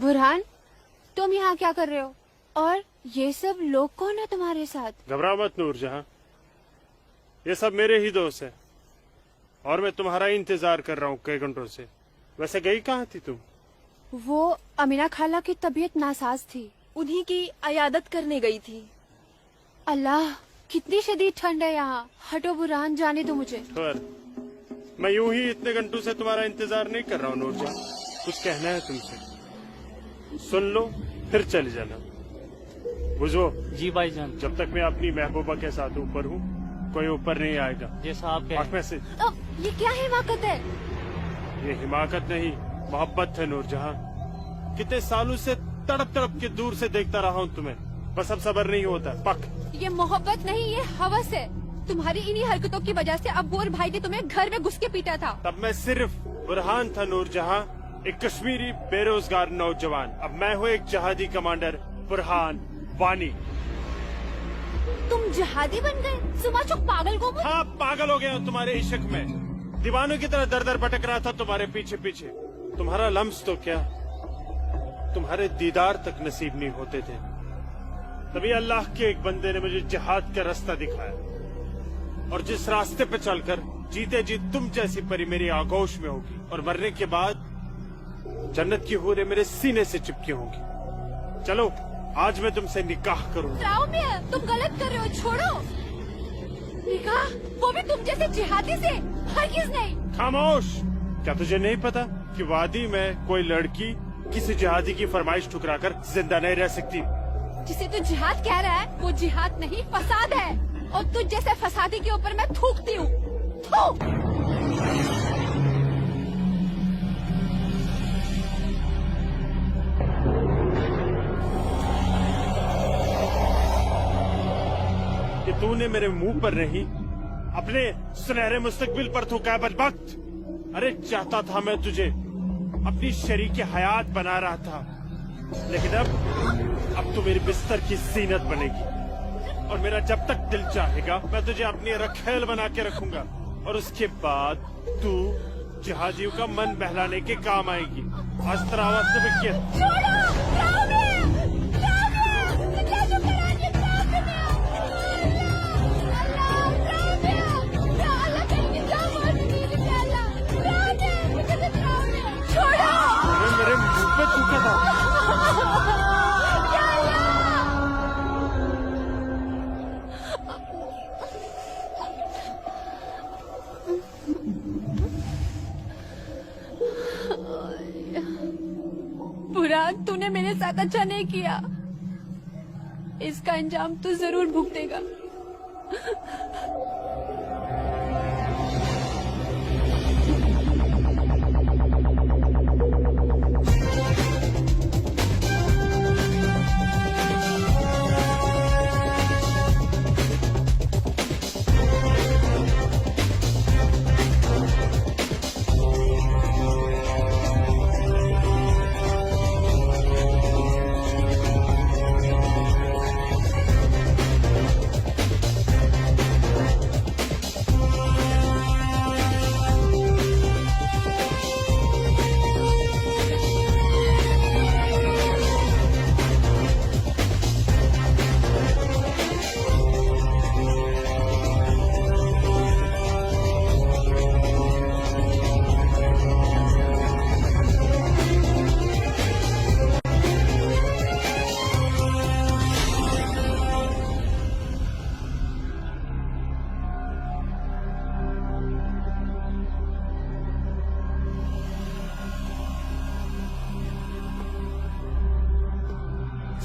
बुरहान, तुम यहाँ क्या कर रहे हो? और ये सब लोग कौन है तुम्हारे साथ? घबरा मत नूरजहां, ये सब मेरे ही दोस्त हैं और मैं तुम्हारा इंतजार कर रहा हूँ कई घंटों से। वैसे गई कहाँ थी तुम? वो अमीना खाला की तबीयत नासाज थी, उन्हीं की अयादत करने गई थी। अल्लाह कितनी शदीद ठंड है यहाँ। हटो बुरहान, जाने दो मुझे। पर मैं यूं ही इतने घंटों से तुम्हारा इंतजार नहीं कर रहा हूँ नूरजहां, कुछ कहना है तुमसे, सुन लो फिर चले जाना। बुझो जी भाईजान। जब तक मैं अपनी महबूबा के साथ ऊपर हूँ कोई ऊपर नहीं आएगा। जैसा आप कहें। आँख में से ये क्या हिमाकत है? ये हिमाकत नहीं मोहब्बत है नूरजहां। कितने सालों से तड़प तड़प के दूर से देखता रहा हूँ तुम्हें, बस अब सब्र नहीं होता। पक ये मोहब्बत नहीं, ये हवस है। तुम्हारी इन्हीं हरकतों की वजह से अब्बू और भाई ने तुम्हें घर में घुस के पीटा था। तब मैं सिर्फ बुरहान था नूरजहां, एक कश्मीरी बेरोजगार नौजवान। अब मैं हूँ एक जहादी कमांडर बुरहान वानी। तुम जहादी बन गए? सुमाचुक पागल को। हाँ पागल हो गया हूँ तुम्हारे इश्क में, दीवानों की तरह दर दर भटक रहा था तुम्हारे पीछे पीछे। तुम्हारा लम्स तो क्या, तुम्हारे दीदार तक नसीब नहीं होते थे। तभी अल्लाह के एक बंदे ने मुझे जिहाद का रास्ता दिखाया, और जिस रास्ते पे चलकर जीते जी तुम जैसी परी मेरी आगोश में होगी और मरने के बाद जन्नत की हूरें मेरे सीने से चिपकी होंगी। चलो आज मैं तुमसे निकाह करूंगा। तुम गलत कर रहे हो, छोड़ो। निकाह? वो भी तुम जैसे जिहादी से? हरगिज़ नहीं। खामोश, क्या तुझे नहीं पता कि वादी में कोई लड़की किसी जिहादी की फरमाइश ठुकराकर जिंदा नहीं रह सकती? जिसे तू जिहाद कह रहा है वो जिहाद नहीं, फसाद है। और तुझ जैसे फसादी के ऊपर मैं थूकती हूँ। कि तूने मेरे मुंह पर नहीं अपने सुनहरे मुस्तकबिल पर थूका है बदबख्त। अरे चाहता था मैं तुझे अपनी शरीक हयात बना रहा था, लेकिन अब तू मेरी बिस्तर की जीनत बनेगी। और मेरा जब तक दिल चाहेगा मैं तुझे अपनी रखेल बना के रखूंगा, और उसके बाद तू जिहादियों का मन बहलाने के काम आएगी। आज तेरा आवाज से भी क्या मेरे मुंह पे थूका था। बुरहान, तूने मेरे साथ अच्छा नहीं किया। इसका अंजाम तू जरूर भुगतेगा।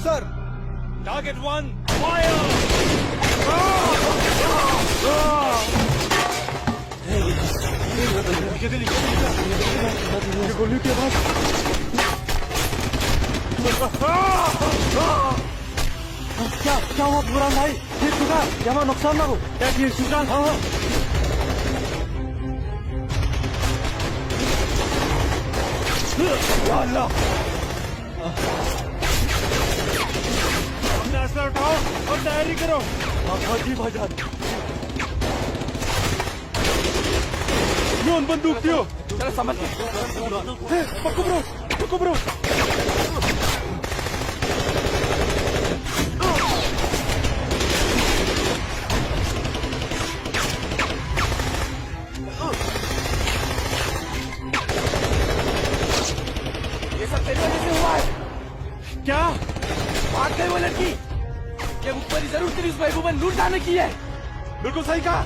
Sir, target 1 fire. गोली के बाद क्या हुआ बुरहान भाई? ठीक चुका, यहाँ नुकसान ना हो। क्या ठीक चुका? हाँ अल्लाह, अपना असला उठाओ और तैयारी करो। हाँ जी भाईजान। यूं बंदूक दियो। चलो समझ पकड़ो। रुको ब्रो। ये सब तेरी वजह से हुआ है। क्या? भाग गई वो लड़की। ये ऊपर जरूर तेरी उस महबूबा ने लूट जाने की है। बिल्कुल सही कहा,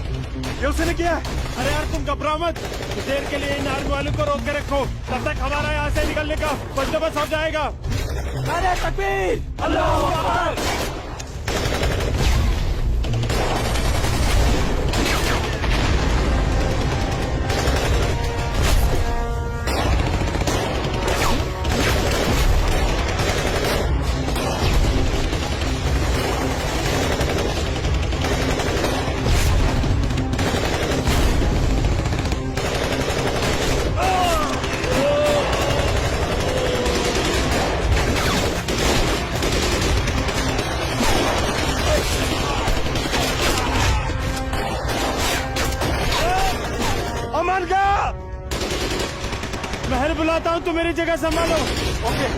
ये उसने किया है। अरे यार तुम घबराओ मत, देर के लिए इन आर्मी वालों को रोक के रखो, तब तक हमारा यहाँ से निकलने का बंदोबस्त हो जाएगा। अरे तकबीर, अल्लाहू अकबर। अमन का महल बुलाता हूँ, तुम मेरी जगह संभालो। ओके।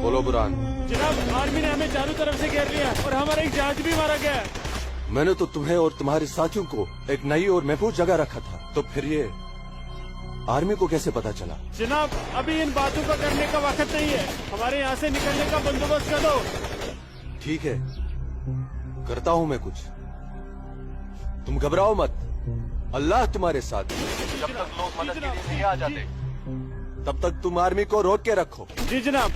बोलो बुरहान। जनाब, आर्मी ने हमें चारों तरफ से घेर लिया और हमारा एक जहाज भी मारा गया। मैंने तो तुम्हें और तुम्हारे साथियों को एक नई और महफूज जगह रखा था, तो फिर ये आर्मी को कैसे पता चला? जनाब, अभी इन बातों का करने का वक्त नहीं है, हमारे यहाँ से निकलने का बंदोबस्त कर दो। ठीक है, करता हूँ मैं कुछ। तुम घबराओ मत, अल्लाह तुम्हारे साथ है। जब तक लोग मदद के लिए नहीं आ जाते, तब तक तुम आर्मी को रोक के रखो। जी जनाब।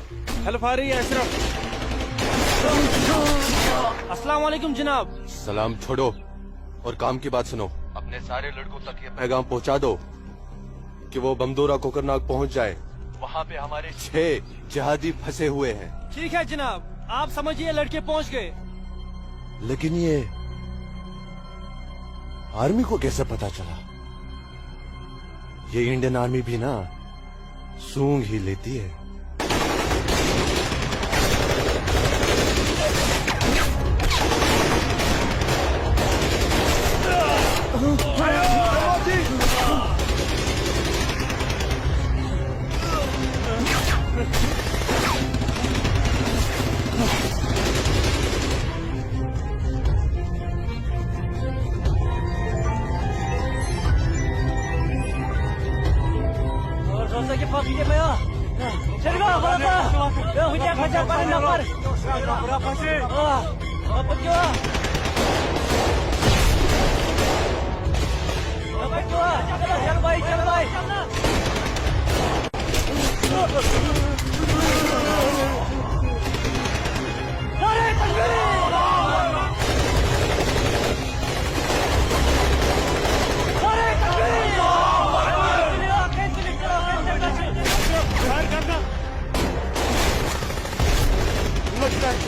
हेल्प आ रही है अशरफ। अस्सलाम वालेकुम जनाब। सलाम छोड़ो और काम की बात सुनो। अपने सारे लड़कों तक ये पैगाम पहुंचा दो कि वो बमदोरा कोकरनाग पहुंच जाए। वहाँ पे हमारे 6 जिहादी फंसे हुए हैं। ठीक है जनाब, आप समझिए लड़के पहुंच गए। लेकिन ये आर्मी को कैसे पता चला? ये इंडियन आर्मी भी ना सूंघ ही लेती है।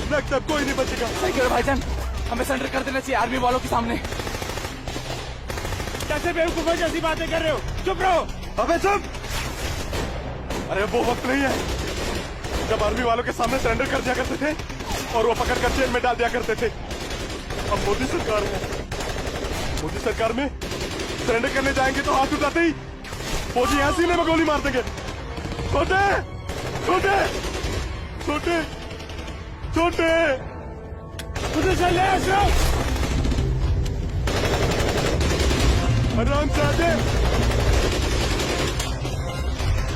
लगता है कोई नहीं बचेगा। सही कह रहे भाईजान, हमें सरेंडर कर देना चाहिए आर्मी वालों के सामने। कैसे बेवकूफों जैसी बातें कर रहे हो? चुप रहो। अबे चुप! अरे वो वक्त नहीं है जब आर्मी वालों के सामने सरेंडर कर दिया करते थे और वो पकड़ कर जेल में डाल दिया करते थे। अब मोदी सरकार है, मोदी सरकार में सरेंडर करने जाएंगे तो हाथ उठाते ही फौजी यहाँ सीने में गोली मार देंगे। छोटे छोटे छोटे छोटे उधर चल ले अशरफ। आराम से आगे।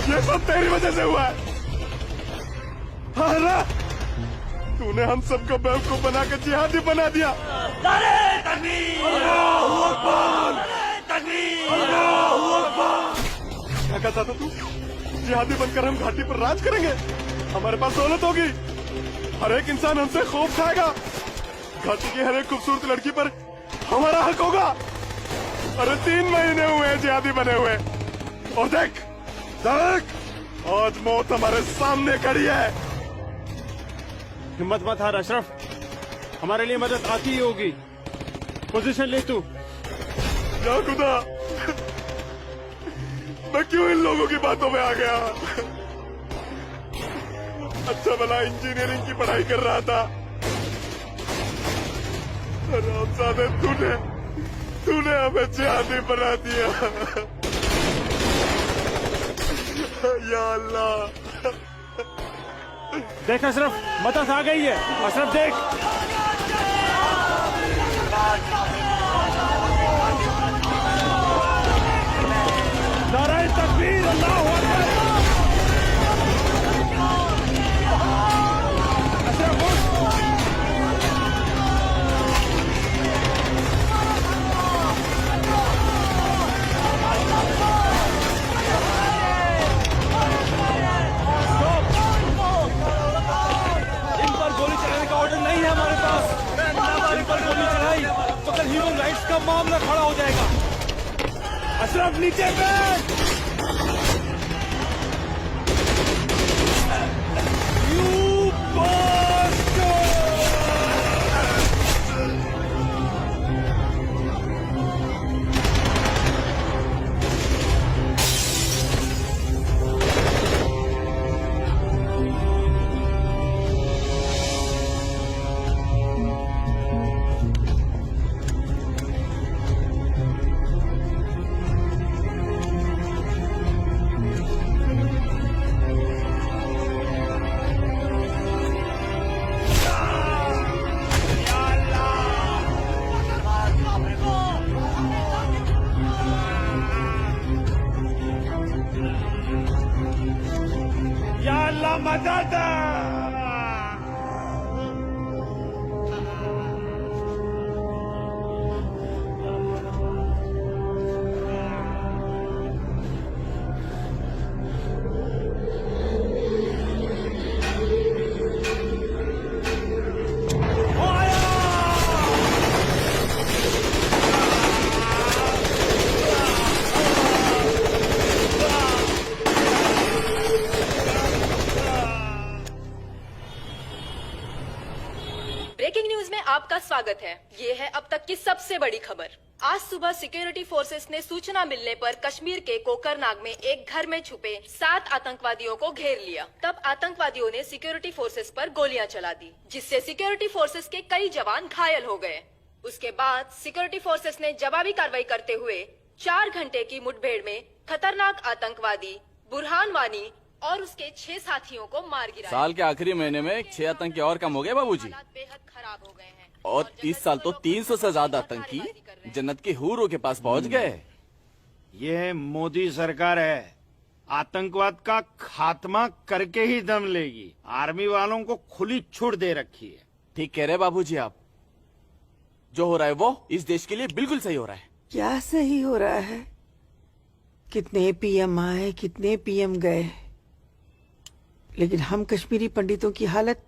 ये सब तेरी वजह से हुआ है। हाँ, तूने हम सबको बेवकूफ बना के जिहादी बना दिया। अल्लाहू अकबर! अल्लाहू अकबर! क्या कहता था तू? जिहादी बनकर हम घाटी पर राज करेंगे, हमारे पास दौलत होगी, हर एक इंसान हमसे खौफ खाएगा, घाटी की हर एक खूबसूरत लड़की पर हमारा हक होगा। अरे 3 महीने हुए हैं जिहादी बने हुए, और देख देख आज मौत हमारे सामने खड़ी है। हिम्मत मत हार अशरफ, हमारे लिए मदद आती ही होगी। पोजीशन ले तू। या खुदा, मैं क्यों इन लोगों की बातों में आ गया? अच्छा भला इंजीनियरिंग की पढ़ाई कर रहा था, हरामजादे, तूने हमें जिहादी बना दिया। या अल्लाह। देख अशरफ, मदद आ गई है। अशरफ देख। नाराए तकबीर, अल्लाहू अकबर। अशरफ उठ। नहीं है हमारे पास। हमारे पर गोली चढ़ाई तो कल ह्यूमन राइट्स का मामला खड़ा हो जाएगा। अशरफ नीचे बैठ। You bastard! या अल्लाह मदद। ब्रेकिंग न्यूज में आपका स्वागत है। ये है अब तक की सबसे बड़ी खबर। आज सुबह सिक्योरिटी फोर्सेस ने सूचना मिलने पर कश्मीर के कोकरनाग में एक घर में छुपे 7 आतंकवादियों को घेर लिया। तब आतंकवादियों ने सिक्योरिटी फोर्सेस पर गोलियां चला दी, जिससे सिक्योरिटी फोर्सेस के कई जवान घायल हो गए। उसके बाद सिक्योरिटी फोर्सेस ने जवाबी कार्रवाई करते हुए 4 घंटे की मुठभेड़ में खतरनाक आतंकवादी बुरहान वानी और उसके 6 साथियों को मार गिराया। साल के आखिरी महीने में 6 आतंकी और कम हो गए बाबूजी। हालात बेहद खराब हो गए हैं और इस साल तो 300 से ज्यादा आतंकी जन्नत के हूरों के पास पहुंच गए। ये मोदी सरकार है, आतंकवाद का खात्मा करके ही दम लेगी। आर्मी वालों को खुली छूट दे रखी है। ठीक कह रहे बाबूजी आप। जो हो रहा है वो इस देश के लिए बिल्कुल सही हो रहा है। क्या सही हो रहा है? कितने पीएम आए, कितने पीएम गए, लेकिन हम कश्मीरी पंडितों की हालत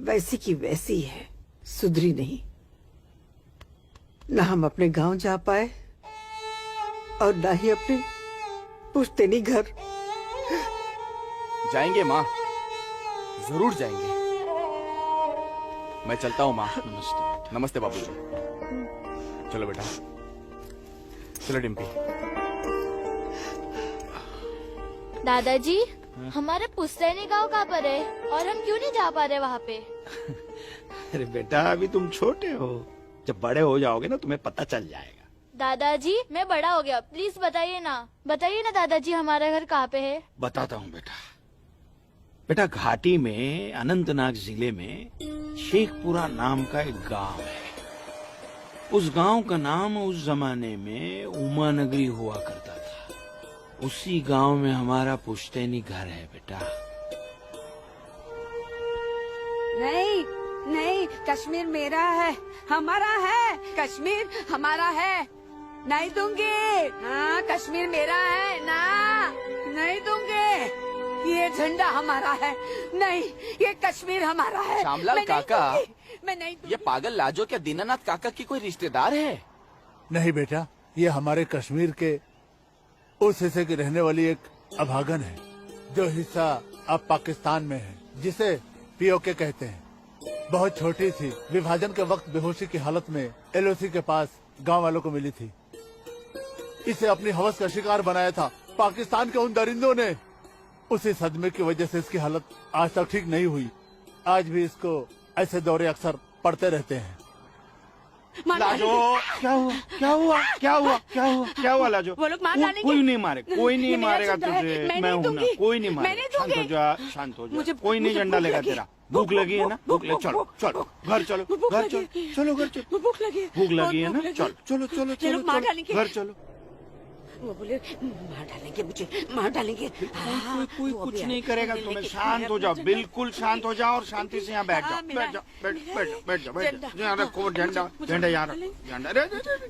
वैसी की वैसी है, सुधरी नहीं। न हम अपने गांव जा पाए और न ही अपने पुश्तैनी घर। जाएंगे माँ, जरूर जाएंगे। मैं चलता हूँ माँ। नमस्ते। नमस्ते बाबूजी। चलो बेटा, चलो डिम्पी। दादाजी, हमारा पुश्तैनी गांव कहाँ पर है और हम क्यों नहीं जा पा रहे वहाँ पे? अरे बेटा, अभी तुम छोटे हो, जब बड़े हो जाओगे ना तुम्हें पता चल जाएगा। दादाजी, मैं बड़ा हो गया, प्लीज बताइए ना दादाजी, हमारा घर कहाँ पे है? बताता हूँ बेटा। बेटा, घाटी में अनंतनाग जिले में शेखपुरा नाम का एक गांव है। उस गांव का नाम उस जमाने में उमा नगरी हुआ करता था। उसी गांव में हमारा पुश्तैनी घर है बेटा। नहीं नहीं, कश्मीर मेरा है, हमारा है। कश्मीर हमारा है, नहीं दूंगी। हाँ, कश्मीर मेरा है ना, नहीं दूंगी। ये झंडा हमारा है, नहीं, ये कश्मीर हमारा है। श्यामलाल मैं नहीं काका, दूंगी, मैं नहीं दूंगी। ये पागल लाजो क्या दीनानाथ काका की कोई रिश्तेदार है? नहीं बेटा, ये हमारे कश्मीर के उस हिस्से की रहने वाली एक अभागन है, जो हिस्सा अब पाकिस्तान में है, जिसे पीओके कहते हैं। बहुत छोटी थी, विभाजन के वक्त बेहोशी की हालत में एलओसी के पास गांव वालों को मिली थी। इसे अपनी हवस का शिकार बनाया था पाकिस्तान के उन दरिंदों ने। उसी सदमे की वजह से इसकी हालत आज तक ठीक नहीं हुई। आज भी इसको ऐसे दौरे अक्सर पड़ते रहते हैं। लाजो, क्या हुआ क्या हुआ क्या हुआ क्या हुआ क्या हुआ लाजो? वो लोग मार डालेंगे। कोई नहीं मारे, कोई नहीं ये मेरा मारेगा झंडा है, तुझे। मैं मैं नहीं हूं ना, दूंगी। कोई नहीं मैं नहीं मारेगा। शांत हो दूंगी। जा, शांत हो जा। मुझे- कोई नहीं मुझे झंडा भूख लेगा लगी। तेरा। भूख लगी है ना? भूख लगी, चलो चलो घर चलो, भूख घर लगी चलो, है। चलो घर चलो। भूख लगी है। भूख लगी है बहुत ना? भूख चलो चलो चलो ये चलो लोग मार चलो, डालेंगे। घर चलो। वो बोले मार डालेंगे मुझे, मार डालेंगे। कोई कुछ नहीं करेगा तुम्हें। शांत हो जाओ, बिल्कुल शांत हो जाओ और शांति से यहाँ बैठ जाओ। बैठ जाओ, बैठ बैठ जाओ, बैठ जाओ, बैठ जाओ। यहाँ रखो झंडा, झंडा यहाँ रखो, झंडा। अरे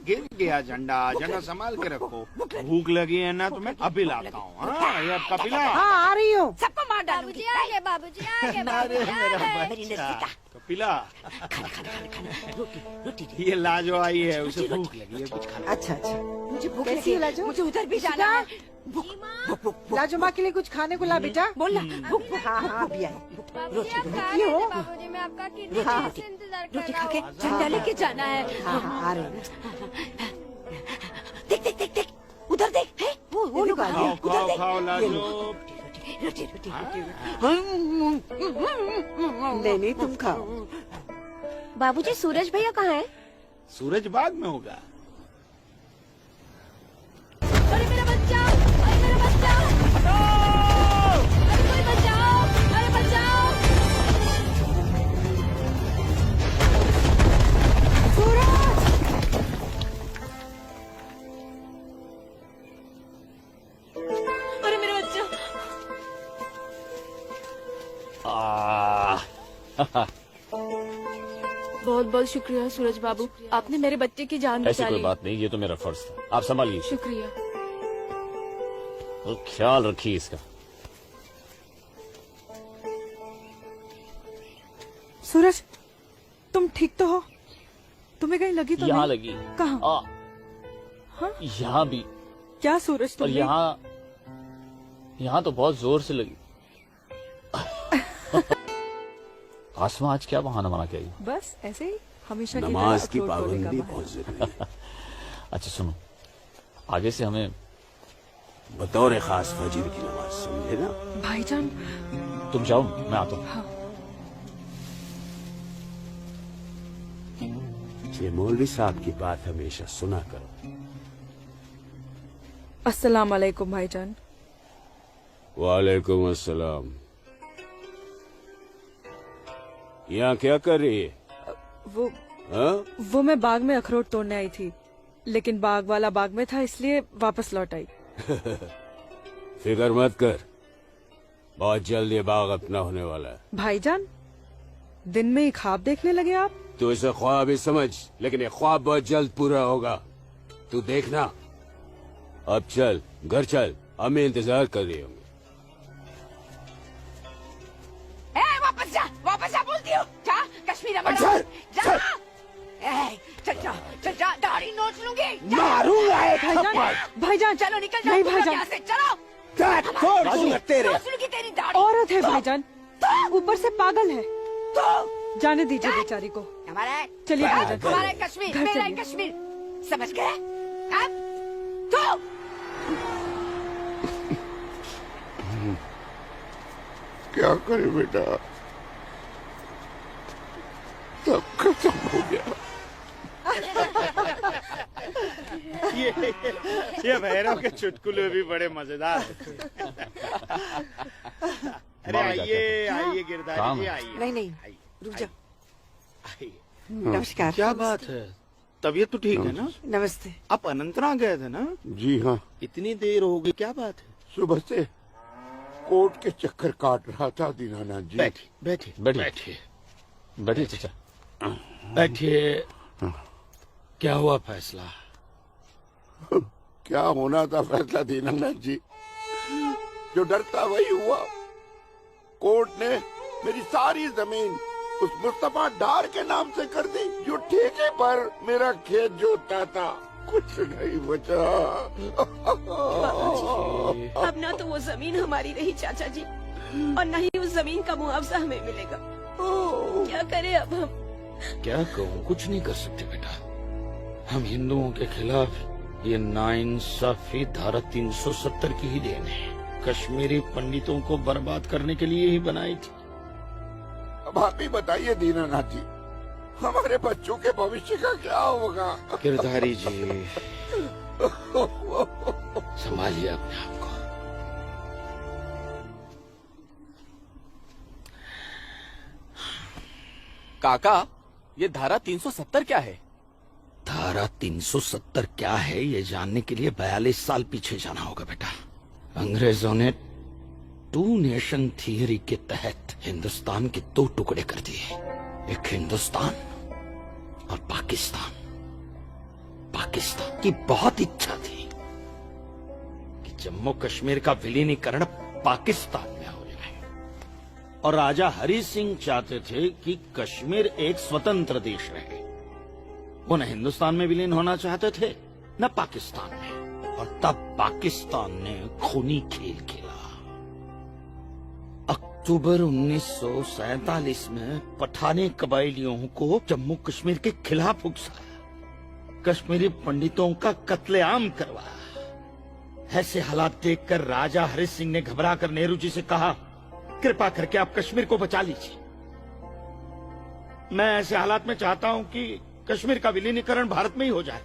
गिर गया झंडा, झंडा संभाल के रखो। भूख लगी है ना तुम्हें? अभी लाता हूँ। हाँ, ये आपका पिला। हाँ, आ रही हूँ। सबको मार डालूंगी। अरे मेरा बच्चा। कपिला, ये लाजो आई है, उसे भूख लगी है, कुछ खाना। अच्छा अच्छा, मुझे भूख कैसी लगी है लाजो? मुझे उधर भी जाना है। लाजो माँ के लिए कुछ खाने को ला बेटा। बोल ना। हाँ हाँ अभी आई। रोटी हो? बाबूजी मैं आपका कितने हाँ, देर से इंतजार कर रोटी रहा खा के हूँ। झंडा लेके जाना है। हाँ हाँ आ रही हूँ। देख देख देख देख, उधर देख। है वो लोग आ खाओ गए। उधर खाओ देख। खाओ लाजो। रोटी रोटी रोटी। नहीं नहीं तुम खाओ। बाबूजी सूरज भैया कहाँ है? सूरज बाद में होगा। अरे मेरा बच्चा, अरे मेरा बच्चा, अरे कोई बचाओ, अरे बचाओ। अरे मेरा बच्चा। बहुत बहुत शुक्रिया सूरज बाबू, आपने मेरे बच्चे की जान ऐसी बचा कोई ली। बात नहीं, ये तो मेरा फर्ज था। आप संभालिए, शुक्रिया। तो ख्याल रखिए इसका। सूरज, तुम ठीक तो हो? तुम्हें कहीं लगी तो यहाँ नहीं? लगी। कहाँ? हाँ? यहाँ भी। क्या सूरज और तुमने? यहाँ तो बहुत जोर से लगी। आसमां आज क्या बहाना बना के आई? बस ऐसे ही हमेशा की नमाज तरह की अखरोट तोड़ने का पाबंदी बहाना। बहुत जरूरी है। अच्छा सुनो, आगे से हमें बतौर खास फजर की नमाज, समझे ना? भाईजान, तुम जाओ, मैं आता हूँ। ये मौलवी साहब की बात हमेशा सुना करो। अस्सलाम वालेकुम भाईजान। वालेकुम अस्सलाम। यहाँ क्या कर रही है? वो हाँ? वो मैं बाग में अखरोट तोड़ने आई थी, लेकिन बाग वाला बाग में था इसलिए वापस लौट आई। फिक्र मत कर, बहुत जल्द ये बाग अपना होने वाला है। भाईजान, दिन में ही ख्वाब देखने लगे आप? तू इसे ख्वाब ही समझ, लेकिन ये ख्वाब बहुत जल्द पूरा होगा, तू देखना। अब चल, घर चल, हमें इंतजार कर रही होंगे। वापस जा बोलती हूँ। जा कश्मीर हमारा। चल, जा। चल। चल जा, दाढ़ी नोच लूंगी। मारूंगा एक भाईजान, भाईजान, चलो निकल नहीं जाओ भाईजान, यहाँ से, चलो। तेरे नोच लूंगी तेरी दाढ़ी। औरत है भाईजान, ऊपर से पागल है। तो जाने दीजिए बेचारी को। हमारा है, चलिए भाईजान, हमारा है कश्मीर, घर मेरा है चलिए। कश्मीर, समझ गए? हाँ? तो क्या करे बेटा, सब खत्म हो गया। ये भैरव के चुटकुले भी बड़े मजेदार हैं। अरे आइए आइए गिरधारी काम जी, है। आइए। नहीं नहीं रुक जाओ। आइए। नमस्कार। क्या बात है? तबीयत तो ठीक है ना? नमस्ते। आप अनंतनाग गए थे ना? जी हाँ, इतनी देर हो गई, क्या बात है? सुबह से कोर्ट के चक्कर काट रहा था दीनानाथ जी। बैठिए बैठिए बैठिए बैठिए चाचा। बैठिए। क्या हुआ फैसला? क्या होना था फैसला दीनानाथ जी, जो डर था वही हुआ। कोर्ट ने मेरी सारी जमीन उस मुस्तफा डार के नाम से कर दी, जो ठेके पर मेरा खेत जोतता था। कुछ नहीं बचा। अब ना तो वो जमीन हमारी रही चाचा जी, और न ही उस जमीन का मुआवजा हमें मिलेगा। क्या करें अब हम? क्या कहूँ, कुछ नहीं कर सकते बेटा। हम हिंदुओं के खिलाफ ये नाइंसाफी धारा 370 की ही देन है। कश्मीरी पंडितों को बर्बाद करने के लिए ही बनाई थी। अब आप ही बताइए दीनानाथ जी, हमारे बच्चों के भविष्य का क्या होगा? गिरधारी जी, संभालिए अपने आप को। काका, ये धारा 370 क्या है? धारा 370 क्या है ये जानने के लिए 42 साल पीछे जाना होगा बेटा। अंग्रेजों ने टू नेशन थियरी के तहत हिंदुस्तान के 2 टुकड़े कर दिए, एक हिंदुस्तान और पाकिस्तान। पाकिस्तान की बहुत इच्छा थी कि जम्मू कश्मीर का विलीनीकरण पाकिस्तान में हो जाए, और राजा हरि सिंह चाहते थे कि कश्मीर एक स्वतंत्र देश रहे। वो न हिंदुस्तान में विलीन होना चाहते थे न पाकिस्तान में, और तब पाकिस्तान ने खूनी खेल खेला। अक्टूबर 1947 में पठानी कबायलियों को जम्मू कश्मीर के खिलाफ उकसाया, कश्मीरी पंडितों का कत्लेआम करवाया। ऐसे हालात देखकर राजा हरि सिंह ने घबराकर नेहरू जी से कहा, कृपा करके आप कश्मीर को बचा लीजिए। मैं ऐसे हालात में चाहता हूं कि कश्मीर का विलीनीकरण भारत में ही हो जाए,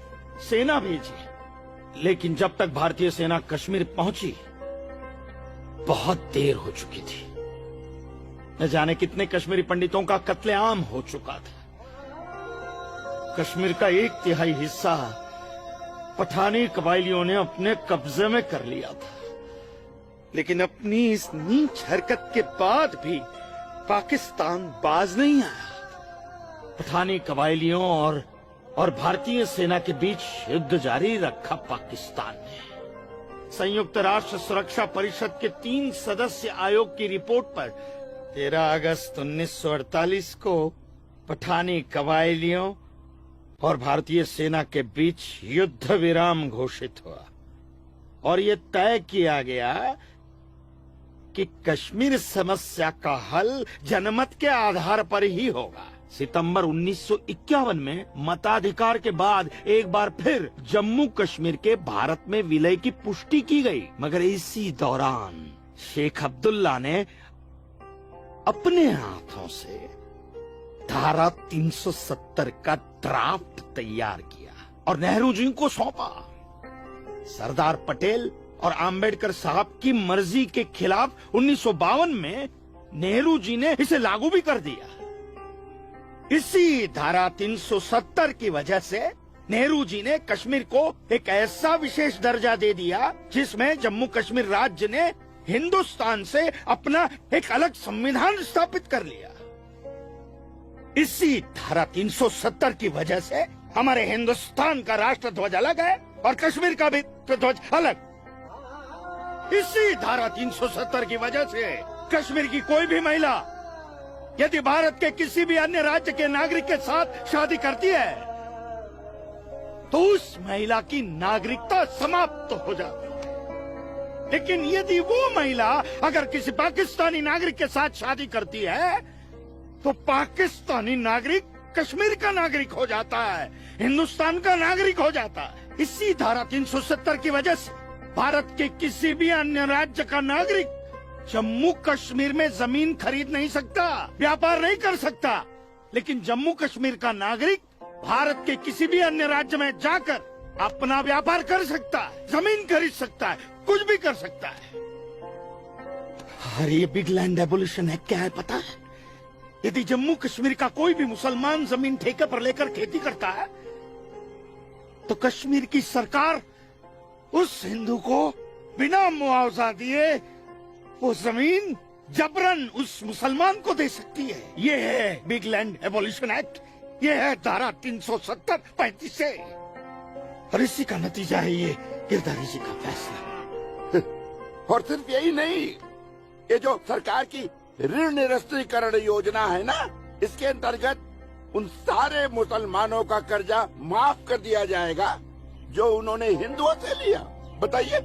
सेना भेजिए। लेकिन जब तक भारतीय सेना कश्मीर पहुंची बहुत देर हो चुकी थी। न जाने कितने कश्मीरी पंडितों का कत्लेआम हो चुका था। कश्मीर का 1/3 हिस्सा पठानी कबायलियों ने अपने कब्जे में कर लिया था। लेकिन अपनी इस नीच हरकत के बाद भी पाकिस्तान बाज नहीं आया। पठानी कबायलियों और भारतीय सेना के बीच युद्ध जारी रखा पाकिस्तान ने। संयुक्त राष्ट्र सुरक्षा परिषद के 3 सदस्य आयोग की रिपोर्ट पर 13 अगस्त 1948 को पठानी कबायलियों और भारतीय सेना के बीच युद्ध विराम घोषित हुआ, और ये तय किया गया कि कश्मीर समस्या का हल जनमत के आधार पर ही होगा। सितंबर 1951 में मताधिकार के बाद एक बार फिर जम्मू कश्मीर के भारत में विलय की पुष्टि की गई, मगर इसी दौरान शेख अब्दुल्ला ने अपने हाथों से धारा 370 का ड्राफ्ट तैयार किया और नेहरू जी को सौंपा। सरदार पटेल और आम्बेडकर साहब की मर्जी के खिलाफ 1952 में नेहरू जी ने इसे लागू भी कर दिया। इसी धारा 370 की वजह से नेहरू जी ने कश्मीर को एक ऐसा विशेष दर्जा दे दिया जिसमें जम्मू कश्मीर राज्य ने हिंदुस्तान से अपना एक अलग संविधान स्थापित कर लिया। इसी धारा 370 की वजह से हमारे हिंदुस्तान का राष्ट्र ध्वज अलग है और कश्मीर का भी ध्वज अलग। इसी धारा 370 की वजह से कश्मीर की कोई भी महिला यदि भारत के किसी भी अन्य राज्य के नागरिक के साथ शादी करती है तो उस महिला की नागरिकता समाप्त हो जाती है। लेकिन यदि वो महिला अगर किसी पाकिस्तानी नागरिक के साथ शादी करती है तो पाकिस्तानी नागरिक कश्मीर का नागरिक हो जाता है, हिंदुस्तान का नागरिक हो जाता है। इसी धारा 370 की वजह से भारत के किसी भी अन्य राज्य का नागरिक जम्मू कश्मीर में जमीन खरीद नहीं सकता, व्यापार नहीं कर सकता। लेकिन जम्मू कश्मीर का नागरिक भारत के किसी भी अन्य राज्य में जाकर अपना व्यापार कर सकता है, जमीन खरीद सकता है, कुछ भी कर सकता है। अरे ये बिग लैंड एबोल्यूशन है, क्या है पता है? यदि जम्मू कश्मीर का कोई भी मुसलमान जमीन ठेके पर लेकर खेती करता है तो कश्मीर की सरकार उस हिंदू को बिना मुआवजा दिए वो जमीन जबरन उस मुसलमान को दे सकती है। ये है बिग लैंड एबोल्यूशन एक्ट, ये है धारा 370-35 से, और इसी का नतीजा है ये गिरधारी जी का फैसला। और सिर्फ यही नहीं, ये जो सरकार की ऋण निरस्तीकरण योजना है ना, इसके अंतर्गत उन सारे मुसलमानों का कर्जा माफ कर दिया जाएगा जो उन्होंने हिंदुओं से लिया। बताइए,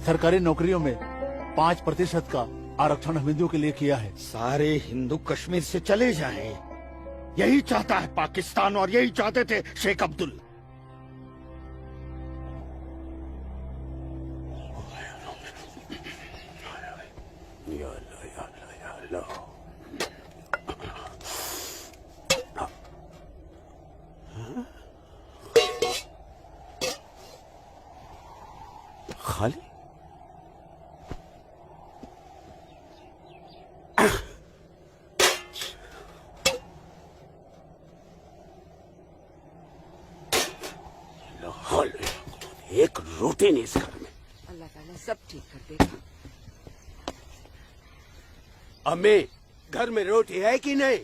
सरकारी नौकरियों में 5% का आरक्षण हिंदुओं के लिए किया है। सारे हिंदू कश्मीर से चले जाएं, यही चाहता है पाकिस्तान और यही चाहते थे शेख अब्दुल। खाली? एक रोटी नहीं इस घर में। अल्लाह ताला सब ठीक कर देगा। अम्मी, घर में रोटी है कि नहीं?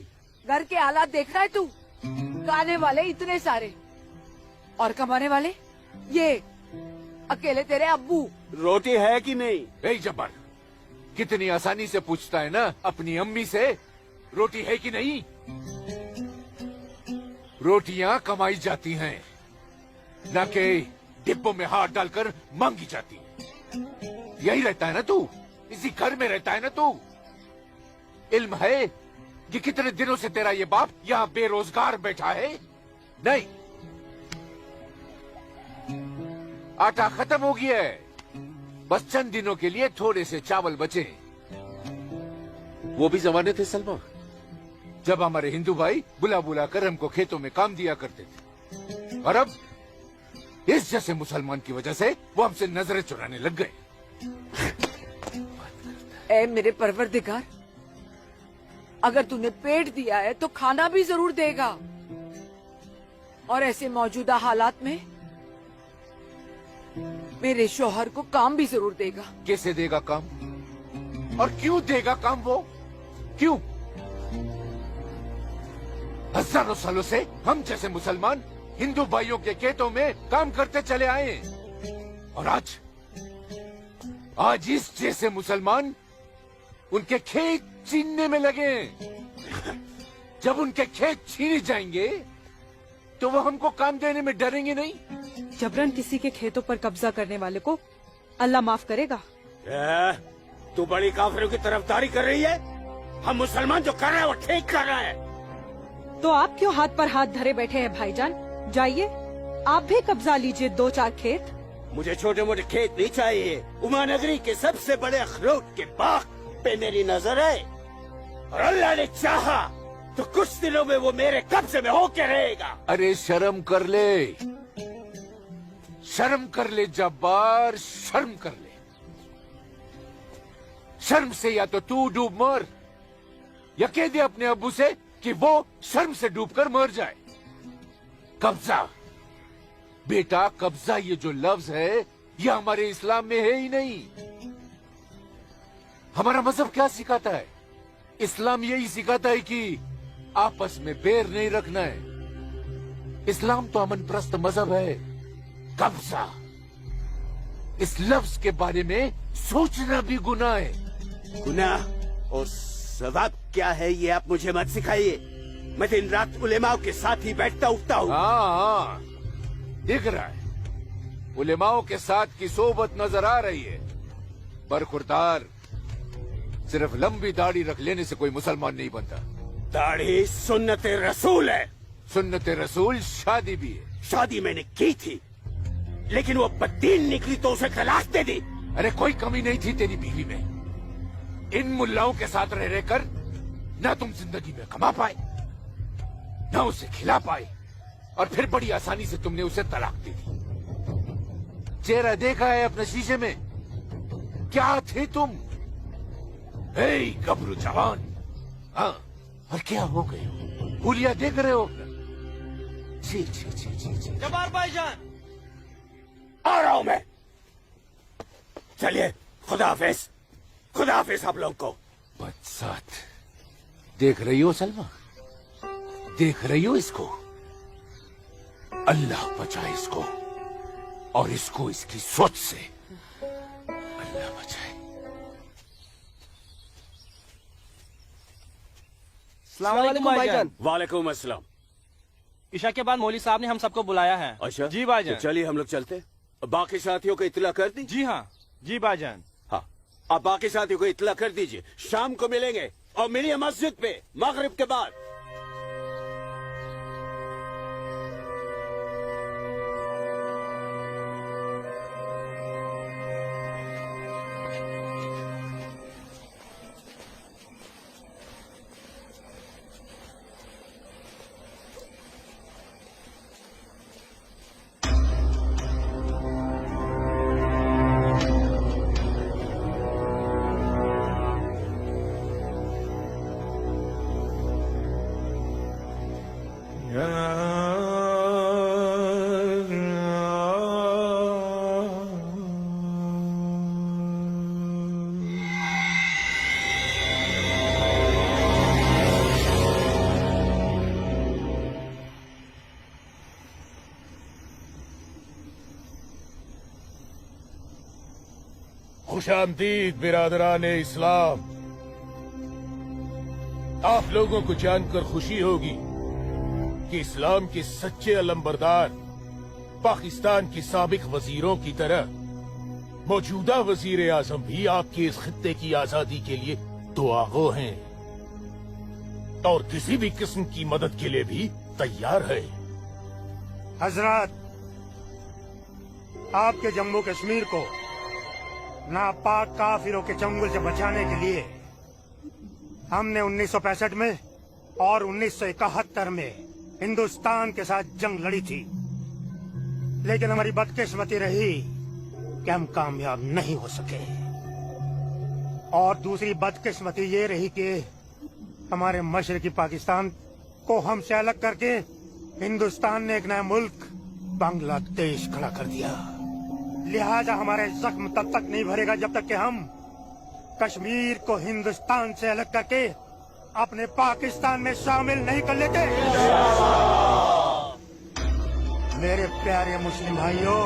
घर के हालात देख रहा है तू? खाने वाले इतने सारे और कमाने वाले ये अकेले तेरे अब्बू। रोटी है कि नहीं? ए जब्बार, कितनी आसानी से पूछता है ना अपनी अम्मी से रोटी है कि नहीं। रोटियां कमाई जाती हैं, न कि डिब्बों में हाथ डालकर मांगी जाती है। यही रहता है ना तू, इसी घर में रहता है ना तू। इल्म है कि कितने दिनों से तेरा ये बाप यहाँ बेरोजगार बैठा है? नहीं, आटा खत्म हो गया है, बस चंद दिनों के लिए थोड़े से चावल बचे। वो भी जमाने थे सलमा, जब हमारे हिंदू भाई बुला बुला कर हमको खेतों में काम दिया करते थे, और अब इस जैसे मुसलमान की वजह से वो हमसे नजरें चुराने लग गए। ए मेरे परवरदिगार, अगर तूने पेट दिया है तो खाना भी जरूर देगा, और ऐसे मौजूदा हालात में मेरे शौहर को काम भी जरूर देगा। कैसे देगा काम, और क्यों देगा काम? वो क्यों? हजारों सालों से हम जैसे मुसलमान हिंदू भाइयों के खेतों में काम करते चले आए हैं, और आज इस जैसे मुसलमान उनके खेत छीनने में लगे हैं। जब उनके खेत छीने जाएंगे तो वो हमको काम देने में डरेंगे नहीं। जबरन किसी के खेतों पर कब्जा करने वाले को अल्लाह माफ करेगा। तू बड़ी काफिरों की तरफदारी कर रही है? हम मुसलमान जो कर रहे हैं वो ठीक कर रहे हैं। तो आप क्यों हाथ पर हाथ धरे बैठे हैं भाईजान? जाइए, आप भी कब्जा लीजिए 2-4 खेत। मुझे छोटे मोटे खेत नहीं चाहिए, उमा नगरी के सबसे बड़े अखरोट के बाग पे मेरी नजर है, और अल्लाह ने चाहा तो कुछ दिनों में वो मेरे कब्जे में होके रहेगा। अरे शर्म कर ले, शर्म कर ले जब्बार, शर्म कर ले। शर्म से या तो तू डूब मर, या कह दे अपने अब्बू से कि वो शर्म से डूबकर मर जाए। कब्जा बेटा, कब्जा ये जो लफ्ज है ये हमारे इस्लाम में है ही नहीं। हमारा मजहब क्या सिखाता है? इस्लाम यही सिखाता है कि आपस में बैर नहीं रखना है। इस्लाम तो अमन प्रस्त मजहब है। कब्जा, इस लफ्ज के बारे में सोचना भी गुनाह है। गुनाह और सवाब क्या है ये आप मुझे मत सिखाइए। मैं दिन रात उलेमाओं के साथ ही बैठता उठता हूँ। हाँ, दिख रहा है, उलेमाओं के साथ की सोबत नजर आ रही है। बरखुरदार, सिर्फ लंबी दाढ़ी रख लेने से कोई मुसलमान नहीं बनता। दाढ़ी सुन्नत रसूल है। सुन्नत रसूल शादी भी है। शादी मैंने की थी, लेकिन वो बददीन निकली तो उसे तलाक दे दी। अरे कोई कमी नहीं थी तेरी बीवी में। इन मुल्लाओं के साथ रह रहकर ना तुम जिंदगी में कमा पाए, ना उसे खिला पाए, और फिर बड़ी आसानी से तुमने उसे तलाक दे दी। चेहरा देखा है अपने शीशे में? क्या थे तुम? हे गबरू जवान। हाँ, और क्या हो गए हो? हुलिया देख रहे हो? जी जी जी जी जी। जब्बार भाईजान, आ रहा हूं मैं। चलिए, खुदा हाफिज, खुदा हाफिज आप लोग को। बदसात, देख रही हो सलमा? देख रही हो इसको? अल्लाह बचाए इसको, और इसको इसकी सोच से। अल्लाह बचाए। अस्सलाम वालेकुम भाईजान। वालेकुम अस्सलाम। ईशा के बाद मौली साहब ने हम सबको बुलाया है। अच्छा जी भाईजान। तो चलिए हम लोग चलते। बाकी साथियों को इत्तला कर दी? जी हाँ, जी भाईजान। हाँ, आप बाकी साथियों को इत्तला कर दीजिए। शाम को मिलेंगे, और मिलिए मस्जिद पे मगरिब के बाद। खुशामदीद बिरादरान इस्लाम। आप लोगों को जानकर खुशी होगी कि इस्लाम के सच्चे अलंबरदार पाकिस्तान की साबिक वजीरों की तरह मौजूदा वजीर आजम भी आपके इस खित्ते की आजादी के लिए दुआगो हैं और किसी भी किस्म की मदद के लिए भी तैयार है। हजरत, आपके जम्मू कश्मीर को नापाक काफिरों के चंगुल से बचाने के लिए हमने 1965 में और 1971 में हिंदुस्तान के साथ जंग लड़ी थी, लेकिन हमारी बदकिस्मती रही कि हम कामयाब नहीं हो सके। और दूसरी बदकिस्मती ये रही कि हमारे मशरकी पाकिस्तान को हमसे अलग करके हिंदुस्तान ने एक नया मुल्क बांग्लादेश खड़ा कर दिया। लिहाजा हमारे जख्म तब तक नहीं भरेगा जब तक कि हम कश्मीर को हिंदुस्तान से अलग करके अपने पाकिस्तान में शामिल नहीं कर लेते। मेरे प्यारे मुस्लिम भाइयों,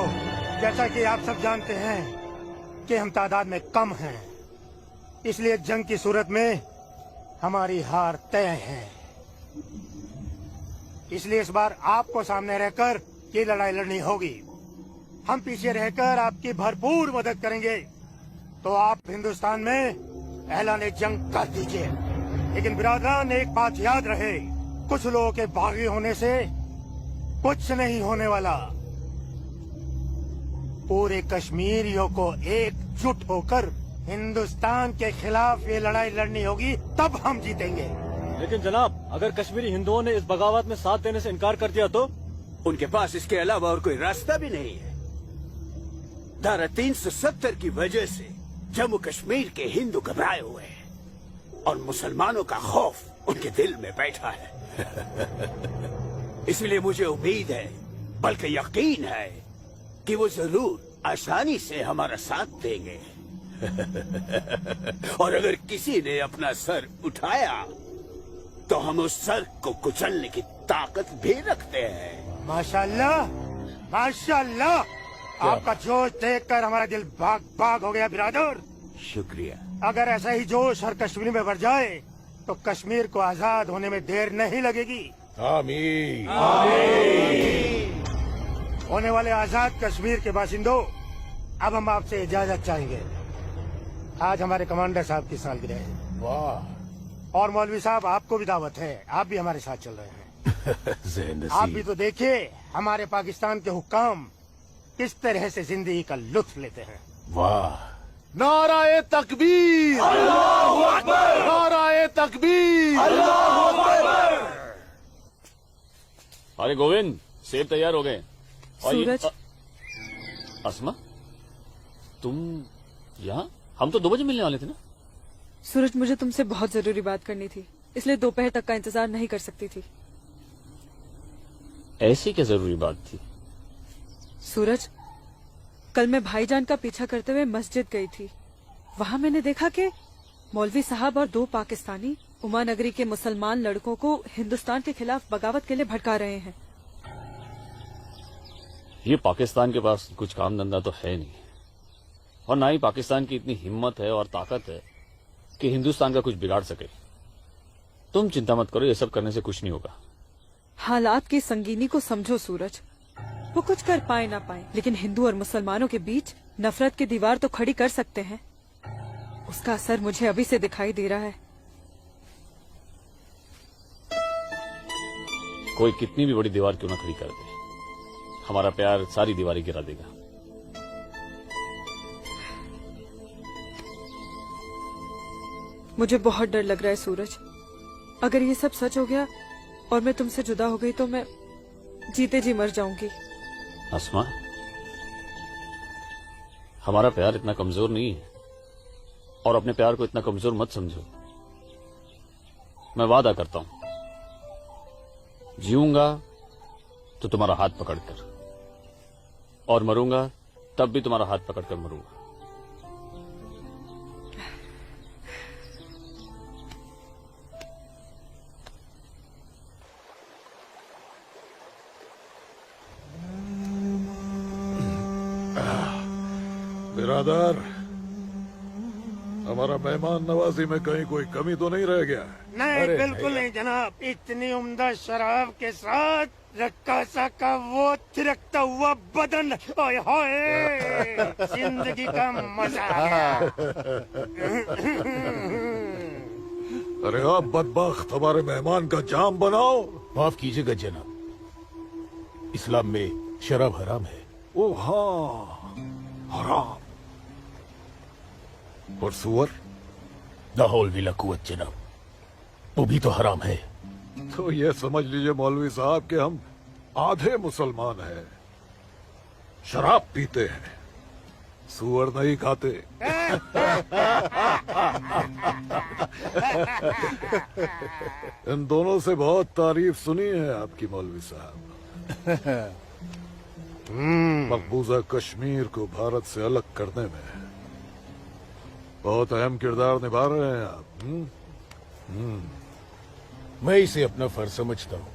जैसा कि आप सब जानते हैं कि हम तादाद में कम हैं, इसलिए जंग की सूरत में हमारी हार तय है। इसलिए इस बार आपको सामने रहकर ये लड़ाई लड़नी होगी। हम पीछे रहकर आपकी भरपूर मदद करेंगे, तो आप हिंदुस्तान में ऐलान जंग कर दीजिए। लेकिन बिरादरान, एक बात याद रहे, कुछ लोगों के बागी होने से कुछ नहीं होने वाला। पूरे कश्मीरियों को एकजुट होकर हिंदुस्तान के खिलाफ ये लड़ाई लड़नी होगी, तब हम जीतेंगे। लेकिन जनाब, अगर कश्मीरी हिंदुओं ने इस बगावत में साथ देने से इनकार कर दिया तो? उनके पास इसके अलावा और कोई रास्ता भी नहीं है। धारा 370 की वजह से जम्मू कश्मीर के हिंदू घबराए हुए हैं और मुसलमानों का खौफ उनके दिल में बैठा है। इसलिए मुझे उम्मीद है, बल्कि यकीन है, कि वो जरूर आसानी से हमारा साथ देंगे। और अगर किसी ने अपना सर उठाया तो हम उस सर को कुचलने की ताकत भी रखते हैं। माशाल्लाह, माशाल्लाह, आपका जोश देखकर हमारा दिल भाग भाग हो गया बिरादर। शुक्रिया। अगर ऐसा ही जोश हर कश्मीरी में भर जाए तो कश्मीर को आजाद होने में देर नहीं लगेगी। आमीन। होने वाले आजाद कश्मीर के बाशिंदों, अब हम आपसे इजाजत चाहेंगे। आज हमारे कमांडर साहब की सालगिरह है। वाह। और मौलवी साहब, आपको भी दावत है, आप भी हमारे साथ चल रहे हैं। आप भी तो देखिए हमारे पाकिस्तान के हुक्काम किस तरह से जिंदगी का लुत्फ लेते हैं। वाह। नाराए तकबीर, अल्लाहू अकबर, नाराए तकबीर, अल्लाहू अकबर। अरे गोविंद, सेब तैयार हो गए। और सूरज। अस्मा, तुम यहाँ? हम तो 2 बजे मिलने वाले थे ना। सूरज, मुझे तुमसे बहुत जरूरी बात करनी थी, इसलिए दोपहर तक का इंतजार नहीं कर सकती थी। ऐसी क्या जरूरी बात थी? सूरज, कल मैं भाईजान का पीछा करते हुए मस्जिद गई थी। वहाँ मैंने देखा कि मौलवी साहब और 2 पाकिस्तानी उमा नगरी के मुसलमान लड़कों को हिंदुस्तान के खिलाफ बगावत के लिए भड़का रहे हैं। ये पाकिस्तान के पास कुछ काम धंधा तो है नहीं, और ना ही पाकिस्तान की इतनी हिम्मत है और ताकत है कि हिंदुस्तान का कुछ बिगाड़ सके। तुम चिंता मत करो, ये सब करने से कुछ नहीं होगा। हालात की संगीनी को समझो सूरज। वो कुछ कर पाए ना पाए, लेकिन हिंदू और मुसलमानों के बीच नफरत की दीवार तो खड़ी कर सकते हैं। उसका असर मुझे अभी से दिखाई दे रहा है। कोई कितनी भी बड़ी दीवार क्यों ना खड़ी कर दे, हमारा प्यार सारी दीवारें गिरा देगा। मुझे बहुत डर लग रहा है सूरज। अगर ये सब सच हो गया और मैं तुमसे जुदा हो गई तो मैं जीते जी मर जाऊंगी। अस्मा, हमारा प्यार इतना कमजोर नहीं है, और अपने प्यार को इतना कमजोर मत समझो। मैं वादा करता हूं, जीऊंगा तो तुम्हारा हाथ पकड़कर, और मरूंगा तब भी तुम्हारा हाथ पकड़कर मरूंगा। बिरादर, हमारा मेहमान नवाजी में कहीं कोई कमी तो नहीं रह गया है? नहीं, बिल्कुल नहीं जनाब। इतनी उम्दा शराब के साथ रक्कासा का वो थिरकता हुआ बदन, ओए होए, जिंदगी का मजा आ गया। अरे आप बदबख्त हमारे मेहमान का जाम बनाओ। माफ कीजिएगा जनाब, इस्लाम में शराब हराम है। ओ हाँ, हराम। और सुअर? लाहौल विला कुवत जनाब, वो भी तो हराम है। तो ये समझ लीजिए मौलवी साहब कि हम आधे मुसलमान हैं, शराब पीते हैं, सुअर नहीं खाते। इन दोनों से बहुत तारीफ सुनी है आपकी मौलवी साहब। मकबूजा कश्मीर को भारत से अलग करने में बहुत अहम किरदार निभा रहे हैं आप। मैं इसे अपना फर्ज समझता हूँ।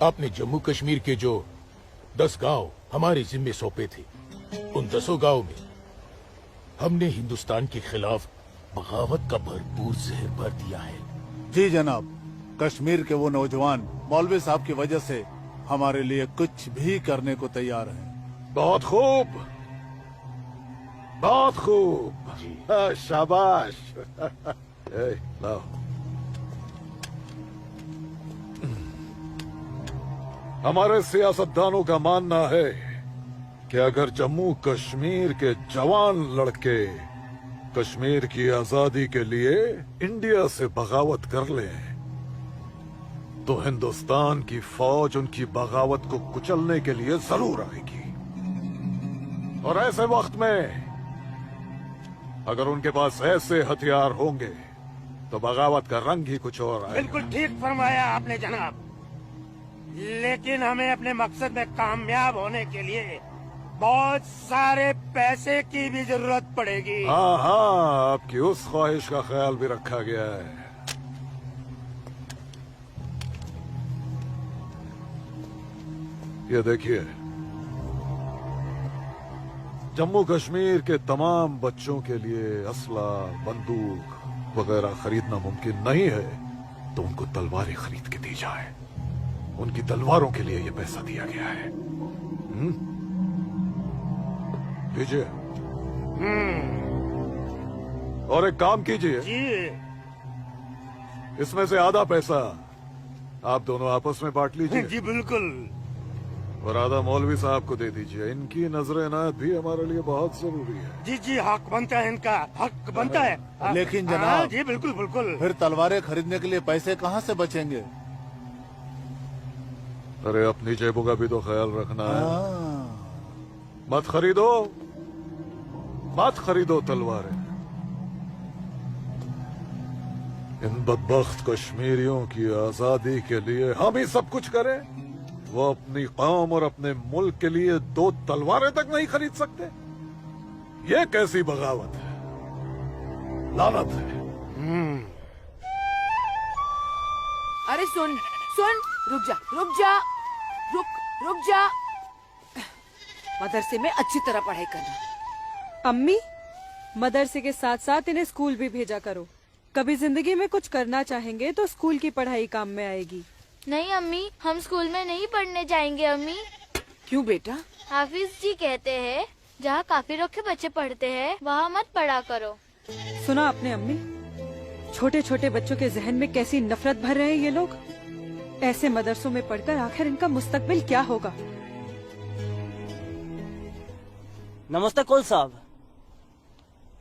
आपने जम्मू कश्मीर के जो 10 गांव हमारे जिम्मे सौंपे थे, उन 10 गांव में हमने हिंदुस्तान के खिलाफ बगावत का भरपूर जहर भर दिया है। जी जनाब, कश्मीर के वो नौजवान मौलवी साहब की वजह से हमारे लिए कुछ भी करने को तैयार हैं। बहुत खूब, बहुत खूब। हाँ, शाबाश। लाओ। हमारे सियासतदानों का मानना है कि अगर जम्मू कश्मीर के जवान लड़के कश्मीर की आजादी के लिए इंडिया से बगावत कर लें तो हिंदुस्तान की फौज उनकी बगावत को कुचलने के लिए जरूर आएगी। और ऐसे वक्त में अगर उनके पास ऐसे हथियार होंगे तो बगावत का रंग ही कुछ और आएगा। बिल्कुल ठीक फरमाया आपने जनाब, लेकिन हमें अपने मकसद में कामयाब होने के लिए बहुत सारे पैसे की भी जरूरत पड़ेगी। हाँ हाँ, आपकी उस ख्वाहिश का ख्याल भी रखा गया है। ये देखिए, जम्मू कश्मीर के तमाम बच्चों के लिए असला, बंदूक वगैरह खरीदना मुमकिन नहीं है, तो उनको तलवारें खरीद के दी जाए। उनकी तलवारों के लिए ये पैसा दिया गया है। लीजिए। और एक काम कीजिए, इसमें से आधा पैसा आप दोनों आपस में बांट लीजिए। जी बिल्कुल। और आधा मौलवी साहब को दे दीजिए। इनकी नजर इनायत भी हमारे लिए बहुत जरूरी है। जी जी, हक बनता है, इनका हक बनता है। लेकिन जनाब, जी बिल्कुल बिल्कुल। फिर तलवारें खरीदने के लिए पैसे कहाँ से बचेंगे? अरे अपनी जेबों का भी तो ख्याल रखना है। मत खरीदो, मत खरीदो तलवारें। इन बदबख्त कश्मीरियों की आजादी के लिए हम ही सब कुछ करें, वो अपनी कौम और अपने मुल्क के लिए 2 तलवारें तक नहीं खरीद सकते। ये कैसी बगावत है, लानत है। अरे सुन सुन, रुक जा रुक जा, रुक जा। मदरसे में अच्छी तरह पढ़ाई करना। अम्मी, मदरसे के साथ साथ इन्हें स्कूल भी भेजा करो। कभी जिंदगी में कुछ करना चाहेंगे तो स्कूल की पढ़ाई काम में आएगी। नहीं अम्मी, हम स्कूल में नहीं पढ़ने जाएंगे अम्मी। क्यों बेटा? हाफिज जी कहते हैं जहाँ काफिरों के बच्चे पढ़ते हैं वहाँ मत पढ़ा करो। सुना आपने अम्मी? छोटे छोटे बच्चों के जहन में कैसी नफरत भर रहे हैं ये लोग। ऐसे मदरसों में पढ़कर आखिर इनका मुस्तकबिल क्या होगा? नमस्ते कौल साहब।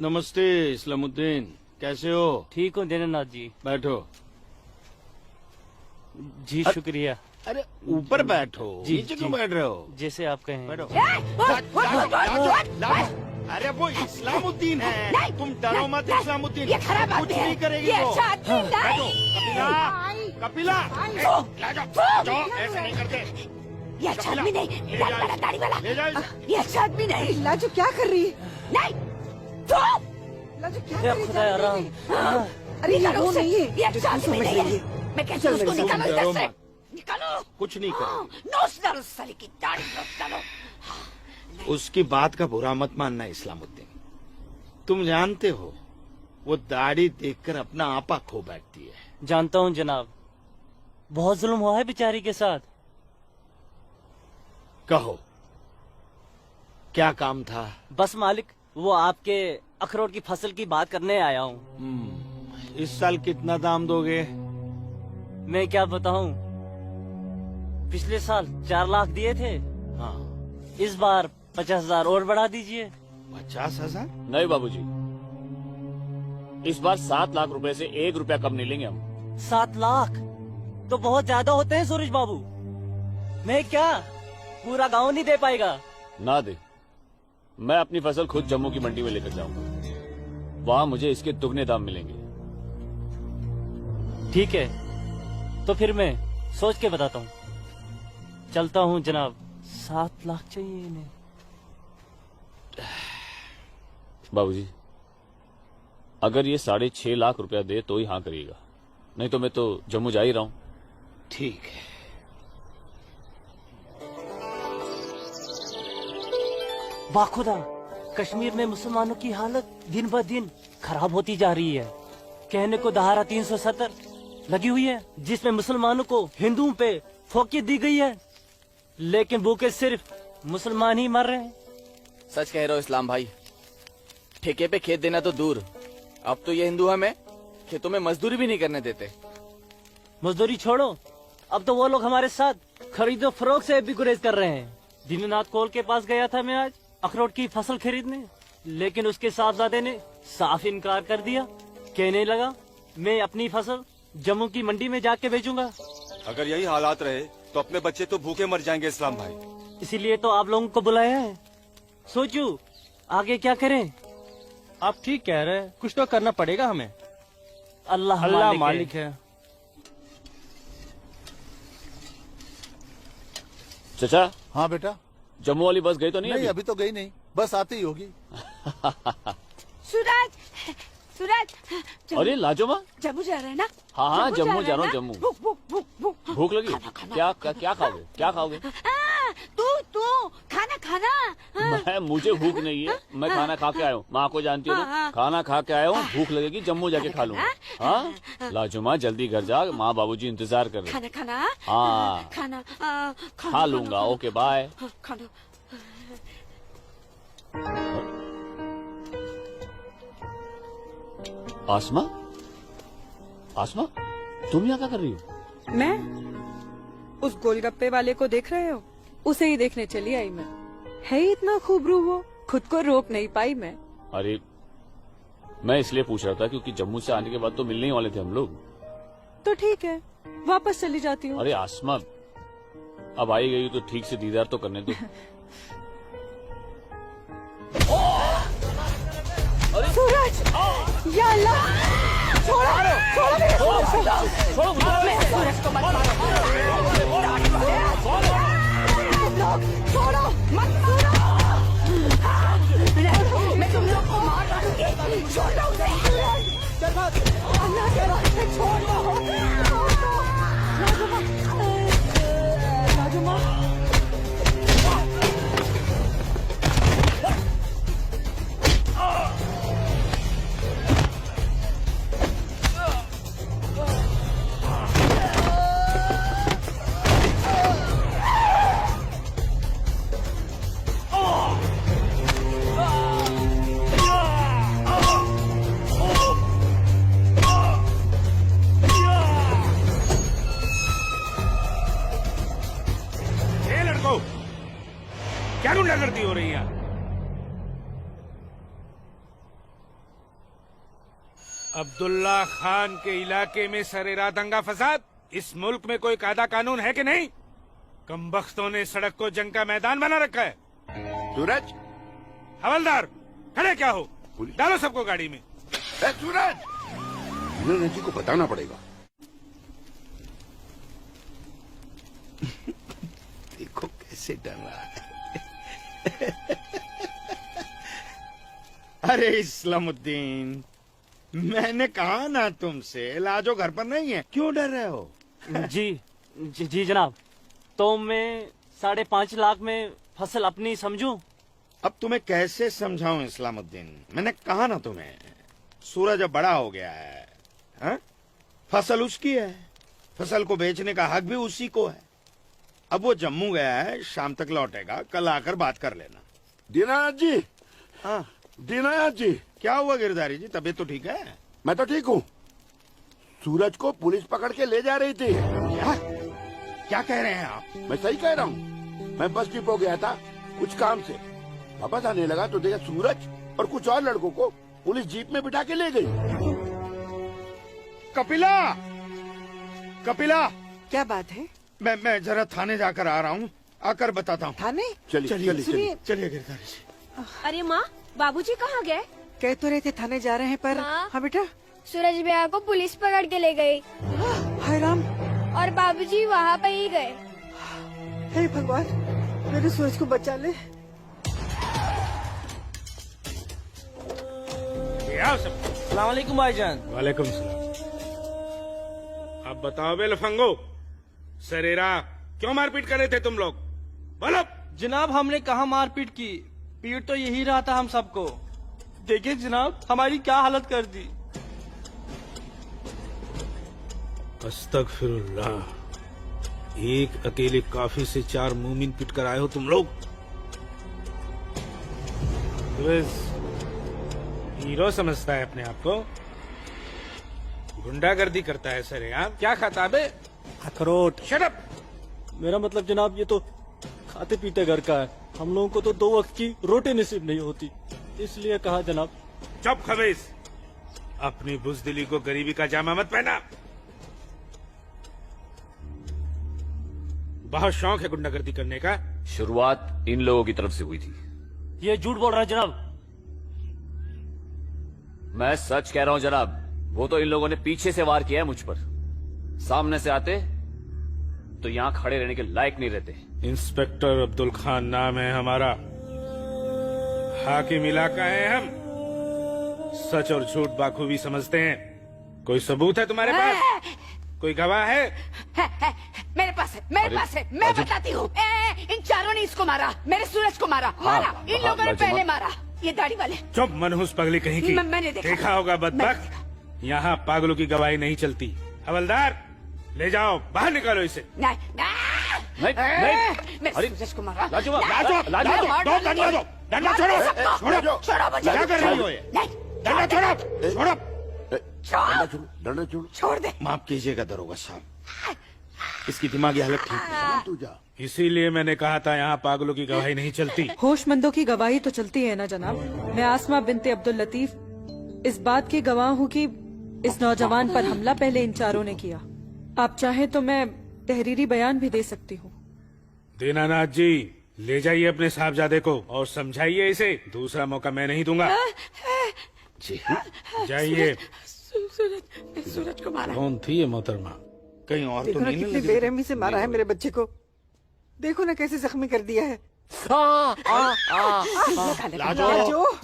नमस्ते इस्लामुद्दीन, कैसे हो? ठीक हूँ दीनानाथ जी। बैठो। जी शुक्रिया। अरे ऊपर बैठो, जी, नीचे क्यों जी। बैठ रहे हो? जैसे आप कहें। बैठो। अरे वो इस्लामुद्दीन है, तुम डरो मत। इस्लामुद्दीन ये खराब कुछ आदमी है। नहीं करेगी ये वो। अच्छा आदमी नहीं। बैठो। कपिला, ऐसे नहीं करते। ये अच्छा आदमी नहीं, दाढ़ी वाला। ले जाओ। ये अच्छा आदमी नहीं। लाजू क्या कर रही है? नहीं, तो लाजू क्या या कर रही खुदा है? आराम। अरे ये वो नहीं है ये अच्छा जो तू आदमी समझ नहीं रही है। है। मैं कहती चल हूँ उसको मेरे निकालो साथ। इधर से, डरो मत। निकालो। कुछ नहीं करेगी। नोस डालो साले की दाढ़ी, नोस डालो। उसकी बात का बुरा मत मानना इस्लामुद्दीन। तुम जानते हो वो दाढ़ी देखकर अपना आपा खो बैठती है। जानता हूँ जनाब, बहुत जुल्म हुआ है बेचारी के साथ। कहो क्या काम था? बस मालिक, वो आपके अखरोट की फसल की बात करने आया हूँ। इस साल कितना दाम दोगे? मैं क्या बताऊँ, पिछले साल 4 लाख दिए थे। हाँ, इस बार 50,000 और बढ़ा दीजिए। 50,000? नहीं बाबूजी, इस बार 7 लाख रुपए से 1 रुपया कम नहीं लेंगे हम। 7 लाख तो बहुत ज्यादा होते हैं सूरज बाबू। मैं क्या पूरा गांव नहीं दे पाएगा? ना दे, मैं अपनी फसल खुद जम्मू की मंडी में लेकर जाऊंगा। वहाँ मुझे इसके दुगने दाम मिलेंगे। ठीक है, तो फिर मैं सोच के बताता हूँ। चलता हूँ जनाब। 7 लाख चाहिए इन्हें। बाबूजी, अगर ये 6.5 लाख रुपया दे तो ही हाँ करिएगा, नहीं तो मैं तो जम्मू जा ही रहा हूँ। ठीक है। बाखुदा, कश्मीर में मुसलमानों की हालत दिन ब दिन खराब होती जा रही है। कहने को धारा 370 लगी हुई है, जिसमें मुसलमानों को हिंदुओं पे फोकियत दी गई है, लेकिन भूखे सिर्फ मुसलमान ही मर रहे हैं। सच कह रहे हो इस्लाम भाई, ठेके पे खेत देना तो दूर, अब तो ये हिंदू हमें खेतों में मजदूरी भी नहीं करने देते। मजदूरी छोड़ो, अब तो वो लोग हमारे साथ खरीदो फरोख्त से भी गुरेज कर रहे हैं। दीननाथ कोल के पास गया था मैं आज अखरोट की फसल खरीदने, लेकिन उसके साहबजादे ने साफ इनकार कर दिया। कहने लगा मैं अपनी फसल जम्मू की मंडी में जाके बेचूंगा। अगर यही हालात रहे तो अपने बच्चे तो भूखे मर जाएंगे इस्लाम भाई। इसीलिए तो आप लोगों को बुलाया है। सोचो आगे क्या करें। आप ठीक कह रहे हैं, कुछ तो करना पड़ेगा हमें। अल्लाह मालिक है। चचा। हाँ बेटा। जम्मू वाली बस गई तो नहीं? अभी तो गई नहीं, बस आती ही होगी। सूरज, सूरज। अरे लाजोमा, जम्मू जा रहे हैं ना? हाँ जम्मू जा रहा हूँ। जम्मू भूख भूख भूख भूख भूख लगी? क्या खाओगे? क्या खाओगे? तू खाना खाना। मैं मुझे भूख नहीं है, मैं खाना खा के आया हूँ। माँ को जानती हो ना, खाना खा के आया हूँ। भूख लगेगी जम्मू जाके खा लूंगा। हाँ लाजुमा, जल्दी घर जा, माँ बाबूजी इंतजार कर रहे। खाना खाना। हाँ खाना खा लूंगा। Okay bye. खाना। आसमा, आसमा, तुम यहाँ क्या कर रही हो? मैं उस गोलगप्पे वाले को देख रहे हो? उसे ही देखने चली आई मैं। है ही इतना खूबरू वो, खुद को रोक नहीं पाई मैं। अरे मैं इसलिए पूछ रहा था क्योंकि जम्मू से आने के बाद तो मिलने ही वाले थे हम लोग। तो ठीक है, वापस चली जाती हूँ। अरे आसमा, अब आई गई तो ठीक से दीदार तो करने दो। सूरज, या अल्लाह, छोड़ो मेरे सूरज को। मैं सूरज को मत मारो। छोड़ो मत मारो। मैं तुम लोग को मार डालूंगी। छोड़ दो उसे। अल्लाह के वास्ते छोड़ दो। राजुमा, क्या गुंडागर्दी हो रही है? अब्दुल्ला खान के इलाके में सरेराह दंगा फसाद। इस मुल्क में कोई कायदा कानून है कि नहीं? कमबख्तों ने सड़क को जंग का मैदान बना रखा है। सूरज, हवलदार खड़े क्या हो? डालो सबको गाड़ी में। सूरज, इन्होंने जी को बताना पड़ेगा। देखो कैसे डर रहा है। अरे इस्लामुद्दीन, मैंने कहा ना तुमसे, लाजो घर पर नहीं है, क्यों डर रहे हो? जी जनाब, तो मैं 5.5 लाख में फसल अपनी समझूं? अब तुम्हें कैसे समझाऊं इस्लामुद्दीन, मैंने कहा ना तुम्हें, सूरज अब बड़ा हो गया है, हा? फसल उसकी है, फसल को बेचने का हक भी उसी को है। अब वो जम्मू गया है, शाम तक लौटेगा, कल आकर बात कर लेना। दीनानाथ जी, हाँ दीनानाथ जी, क्या हुआ गिरधारी जी, तबीयत तो ठीक है? मैं तो ठीक हूँ। सूरज को पुलिस पकड़ के ले जा रही थी। क्या कह रहे हैं आप? मैं सही कह रहा हूँ। मैं बस डिपो गया था कुछ काम से, वापस आने लगा तो देखा सूरज और कुछ और लड़कों को पुलिस जीप में बिठा के ले गई। कपिला, कपिला, क्या बात है? मैं जरा थाने जाकर आ रहा हूँ, आकर बताता हूँ। थाने? चलिए सुनिए। चलिए गिरधारी जी। अरे माँ, बाबूजी कहाँ गए? कह तो रहे थे थाने जा रहे हैं पर। हाँ बेटा। सूरज भैया को पुलिस पकड़ के ले गई। हाय राम। और बाबूजी वहाँ पे ही गए। हे भगवान, मेरे सूरज को बचा ले। सलाम वालेकुम भाईजान। वालेकुम सलाम। अब बताओ बे लफंगो, सरेरा क्यों मारपीट कर रहे थे तुम लोग? बोलो। जनाब हमने कहा मारपीट की, पीट तो यही रहा था हम सबको। देखिए जनाब हमारी क्या हालत कर दी। अस्तगफिरुल्लाह, एक अकेले काफी से 4 मूमिन पिट कर आए हो तुम लोग। हीरो समझता है अपने आप को, गुंडागर्दी करता है सर। आप क्या खाता बे? अखरोट। Shut up. मेरा मतलब जनाब ये तो खाते पीते घर का है, हम लोगों को तो 2 वक्त की रोटी नसीब नहीं होती, इसलिए कहा जनाब। चुप खबीस, अपनी बुज़दिली को गरीबी का जामा मत पहना। बहुत शौक है गुंडागर्दी करने का। शुरुआत इन लोगों की तरफ से हुई थी। ये झूठ बोल रहा है जनाब। मैं सच कह रहा हूं जनाब, वो तो इन लोगों ने पीछे से वार किया है मुझ पर। सामने से आते तो यहाँ खड़े रहने के लायक नहीं रहते। इंस्पेक्टर अब्दुल खान नाम है हमारा, हाकिम इलाका है हम, सच और झूठ बाखूबी समझते हैं। कोई सबूत है तुम्हारे पास? कोई गवाह है? मेरे पास है, मेरे पास है, मैं बताती हूँ। इन चारों ने इसको मारा, मेरे सूरज को मारा। मारा इन लोगों ने पहले मारा, ये दाढ़ी वाले। चुप मनहूस पगली कहीं की। मैंने देखा होगा बदबख्त, यहाँ पागलों की गवाही नहीं चलती। हवलदार ले जाओ, बाहर निकालो इसे। नहीं, अरे सूरज को मारा। लाजवाब, दो डंडा दो, डंडा छोड़ो, छोड़ो, छोड़ो मुझे। क्या कर रही हो ये? डंडा छोड़ो, छोड़ो, डंडा छोड़ो। छोड़ दे। माफ कीजिएगा दरोगा साहब, इसकी दिमागी हालत ठीक नहीं। तू जा। इसीलिए मैंने कहा था यहाँ पागलों की गवाही नहीं चलती। होशमंदों की गवाही तो चलती है ना जनाब। मैं आसमा बिनते अब्दुल लतीफ इस बात की गवाह हूँ कि इस नौजवान पर हमला पहले इन चारों ने किया। आप चाहें तो मैं तहरीरी बयान भी दे सकती हूँ। दीनानाथ जी, ले जाइए अपने साहबजादे को और समझाइए इसे, दूसरा मौका मैं नहीं दूंगा। जी जाइए। सूरज को मारा। कौन थी ये मोहतरमा? कहीं और तो देखो ना नहीं कितनी बेरहमी से मारा है मेरे बच्चे को। देखो ना कैसे जख्मी कर दिया है। लाजो,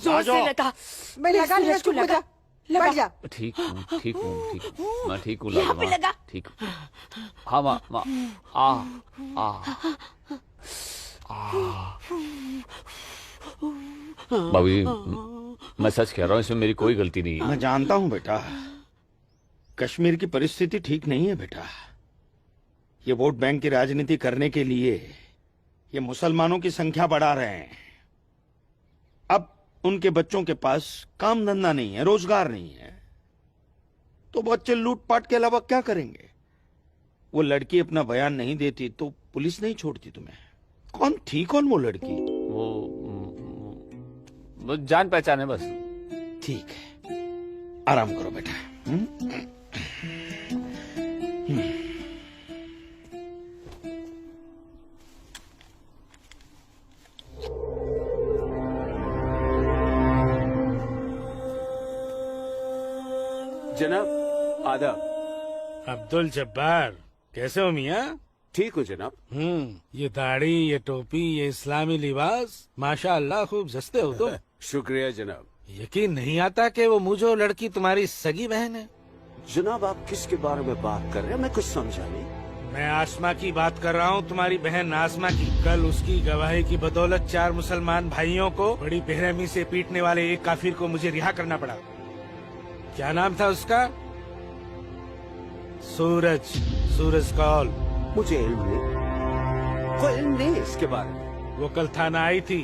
जोर से लगा। मैं लगा लिया, चुप हो जा, बैठ जा। ठीक हूँ, ठीक हूँ, ठीक हूँ, मैं ठीक हूँ। यहाँ पे लगा। ठीक हूँ। हाँ माँ, भाभी मैं सच कह रहा हूँ, इसमें मेरी कोई गलती नहीं है। मैं जानता हूँ बेटा, कश्मीर की परिस्थिति ठीक नहीं है बेटा। ये वोट बैंक की राजनीति करने के लिए ये मुसलमानों की संख्या बढ़ा रहे हैं। अब उनके बच्चों के पास काम धंधा नहीं है, रोजगार नहीं है, तो बच्चे लूटपाट के अलावा क्या करेंगे? वो लड़की अपना बयान नहीं देती तो पुलिस नहीं छोड़ती तुम्हें। कौन थी, कौन वो लड़की? वो जान पहचान है बस। ठीक है, आराम करो बेटा। जनाब आदाब। अब्दुल जब्बार, कैसे हो मियाँ? ठीक हो जनाब। ये दाढ़ी, ये टोपी, ये इस्लामी लिबास, माशाअल्लाह खूब जस्ते हो तुम। शुक्रिया जनाब। यकीन नहीं आता कि वो मुझो लड़की तुम्हारी सगी बहन है। जनाब आप किसके बारे में बात कर रहे हैं, मैं कुछ समझा नहीं। मैं आसमा की बात कर रहा हूँ, तुम्हारी बहन आसमा की। कल उसकी गवाही की बदौलत 4 मुसलमान भाइयों को बड़ी बेरहमी से पीटने वाले एक काफिर को मुझे रिहा करना पड़ा। क्या नाम था उसका? सूरज, सूरज कौल। मुझे इल्म नहीं, कोई इल्म नहीं इसके बारे में। वो कल थाना आई थी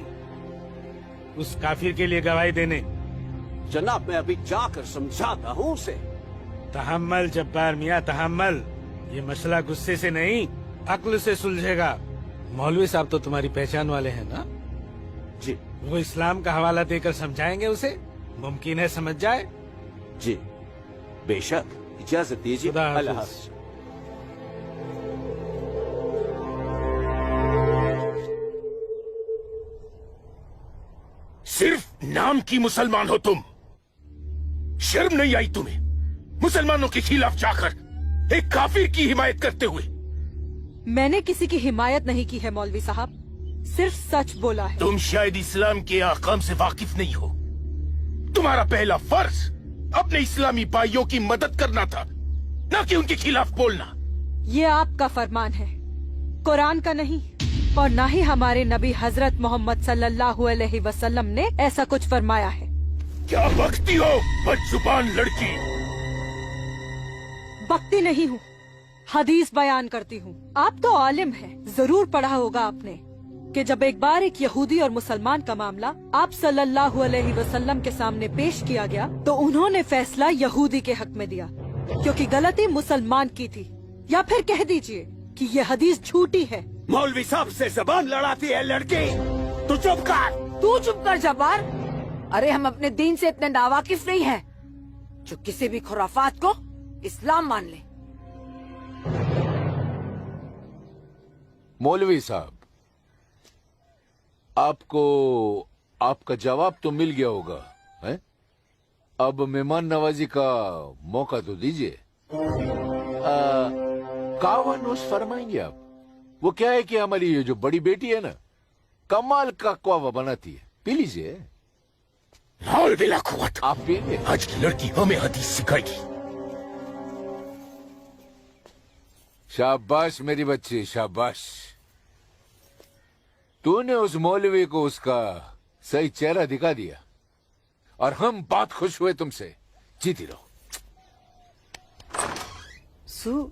उस काफिर के लिए गवाही देने। जनाब मैं अभी जाकर समझाता हूँ उसे। तहम्मल जब्बार मियाँ, तहम्मल। ये मसला गुस्से से नहीं, अक्ल से सुलझेगा। मौलवी साहब तो तुम्हारी पहचान वाले हैं ना? जी। वो इस्लाम का हवाला देकर समझाएंगे उसे, मुमकिन है समझ जाए। जी बेशक, इजाजत दीजिए। खुदा हाफिज। अल्लाह हाफिज। सिर्फ नाम की मुसलमान हो तुम, शर्म नहीं आई तुम्हें मुसलमानों के खिलाफ जाकर एक काफिर की हिमायत करते हुए? मैंने किसी की हिमायत नहीं की है मौलवी साहब, सिर्फ सच बोला है। तुम शायद इस्लाम के अहकाम से वाकिफ नहीं हो। तुम्हारा पहला फर्ज अपने इस्लामी भाइयों की मदद करना था, न कि उनके खिलाफ बोलना। ये आपका फरमान है, कुरान का नहीं, और न ही हमारे नबी हजरत मोहम्मद सल्लल्लाहु अलैहि वसल्लम ने ऐसा कुछ फरमाया है। क्या बकती हो बदजुबान लड़की? बकती नहीं हूँ, हदीस बयान करती हूँ। आप तो आलिम हैं, जरूर पढ़ा होगा आपने कि जब एक बार एक यहूदी और मुसलमान का मामला आप सल्लल्लाहु अलैहि वसल्लम के सामने पेश किया गया तो उन्होंने फैसला यहूदी के हक में दिया, क्योंकि गलती मुसलमान की थी। या फिर कह दीजिए कि ये हदीस झूठी है। मौलवी साहब से जबान लड़ाती है लड़की, तू चुप कर। तू चुप कर जब्बार। अरे हम अपने दीन से इतने नावाकिफ नहीं हैं जो किसी भी खुराफात को इस्लाम मान ले। मौलवी साहब, आपको आपका जवाब तो मिल गया होगा, है? अब मेहमान नवाजी का मौका तो दीजिए। कावा नोश फरमाएंगे आप? वो क्या है कि हमारी ये जो बड़ी बेटी है ना, कमाल का कावा बनाती है, पी लीजिए। आप पिएंगे? आज की लड़की हमें हदीस सिखाएगी। शाबाश मेरी बच्ची, शाबाश। तूने उस मौलवी को उसका सही चेहरा दिखा दिया और हम बहुत खुश हुए तुमसे। जीती रहो। सू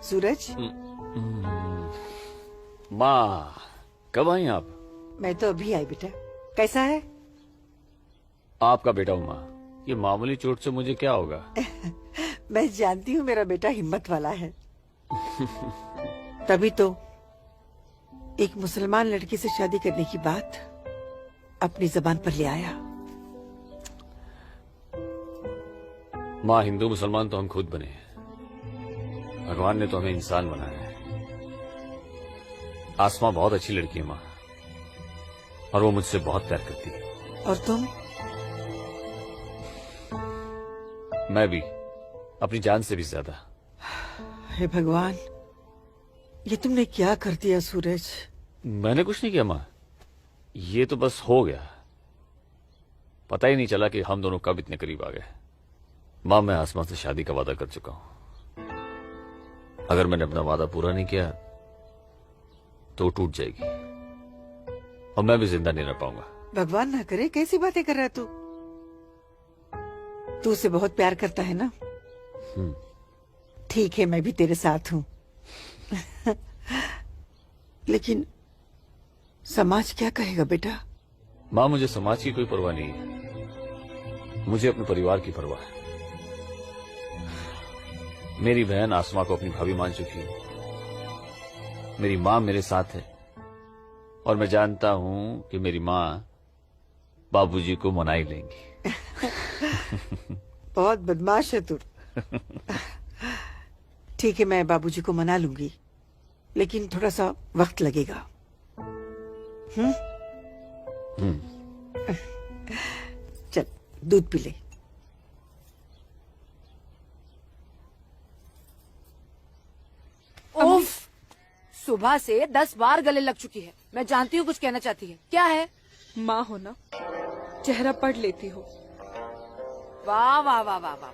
सूरज, माँ कब आई आप? मैं तो अभी आई बेटा। कैसा है? आपका बेटा हूँ माँ, ये मामूली चोट से मुझे क्या होगा? मैं जानती हूँ मेरा बेटा हिम्मत वाला है। तभी तो एक मुसलमान लड़की से शादी करने की बात अपनी जबान पर ले आया। माँ, हिंदू मुसलमान तो हम खुद बने हैं, भगवान ने तो हमें इंसान बनाया है। आसमा बहुत अच्छी लड़की है माँ, और वो मुझसे बहुत प्यार करती है। और तुम? मैं भी, अपनी जान से भी ज्यादा। हे भगवान, ये तुमने क्या कर दिया सूरज? मैंने कुछ नहीं किया माँ, ये तो बस हो गया। पता ही नहीं चला कि हम दोनों कब इतने करीब आ गए। माँ, मैं आसमा से शादी का वादा कर चुका हूं। अगर मैंने अपना वादा पूरा नहीं किया तो टूट जाएगी और मैं भी जिंदा नहीं रह पाऊंगा। भगवान ना करे, कैसी बातें कर रहा है तू? तू उसे बहुत प्यार करता है ना? ठीक है, मैं भी तेरे साथ हूँ। लेकिन समाज क्या कहेगा बेटा? माँ, मुझे समाज की कोई परवाह नहीं है, मुझे अपने परिवार की परवाह है। मेरी बहन आसमा को अपनी भाभी मान चुकी है, मेरी माँ मेरे साथ है, और मैं जानता हूँ कि मेरी माँ बाबूजी को मना ही लेंगी। बहुत बदमाश है तू। ठीक है, मैं बाबूजी को मना लूंगी, लेकिन थोड़ा सा वक्त लगेगा। चल दूध पी ले। उफ, सुबह से 10 बार गले लग चुकी है। मैं जानती हूँ कुछ कहना चाहती है। क्या है? माँ हो ना, चेहरा पढ़ लेती हो। वाह वाह वाह वाह वाह,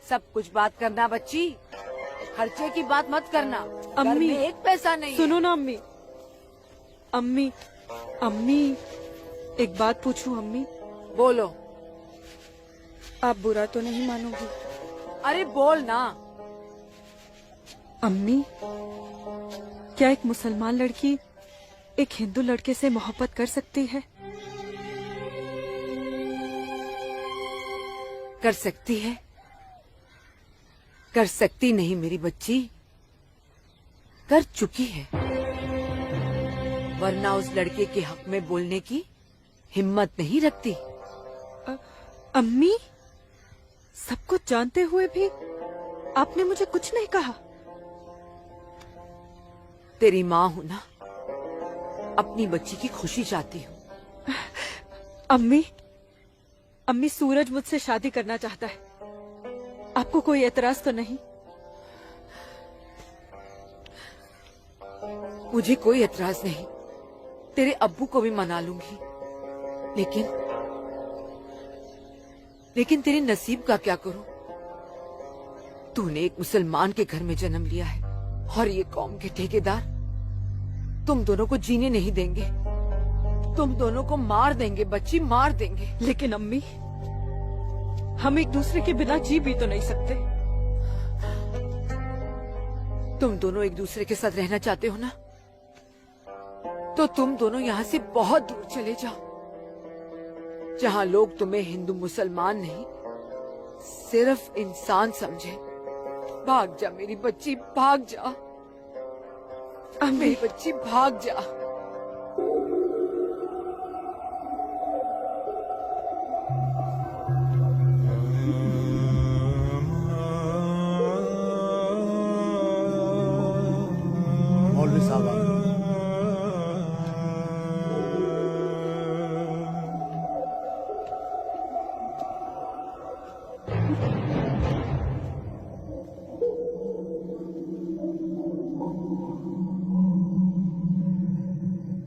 सब कुछ बात करना बच्ची, खर्चे की बात मत करना। घर अम्मी, में एक पैसा नहीं सुनो है। ना अम्मी। अम्मी, अम्मी, एक बात पूछूं अम्मी? बोलो। आप बुरा तो नहीं मानोगी? अरे बोल ना। अम्मी, क्या एक मुसलमान लड़की एक हिंदू लड़के से मोहब्बत कर सकती है? कर सकती है, कर सकती नहीं मेरी बच्ची, कर चुकी है। वरना उस लड़के के हक में बोलने की हिम्मत नहीं रखती। अम्मी, सब कुछ जानते हुए भी आपने मुझे कुछ नहीं कहा। तेरी माँ हूं ना, अपनी बच्ची की खुशी चाहती हूँ। अम्मी, अम्मी, सूरज मुझसे शादी करना चाहता है। आपको कोई एतराज तो नहीं? मुझे कोई एतराज नहीं, तेरे अब्बू को भी मना लूंगी। लेकिन तेरे नसीब का क्या करूं? तूने एक मुसलमान के घर में जन्म लिया है और ये कौम के ठेकेदार तुम दोनों को जीने नहीं देंगे। तुम दोनों को मार देंगे बच्ची, मार देंगे। लेकिन अम्मी, हम एक दूसरे के बिना जी भी तो नहीं सकते। तुम दोनों एक दूसरे के साथ रहना चाहते हो ना, तो तुम दोनों यहाँ से बहुत दूर चले जाओ, जहाँ लोग तुम्हें हिंदू मुसलमान नहीं, सिर्फ इंसान समझे। भाग जा मेरी बच्ची, भाग जा। मेरी बच्ची भाग जा। मौलवी साहब आ गए।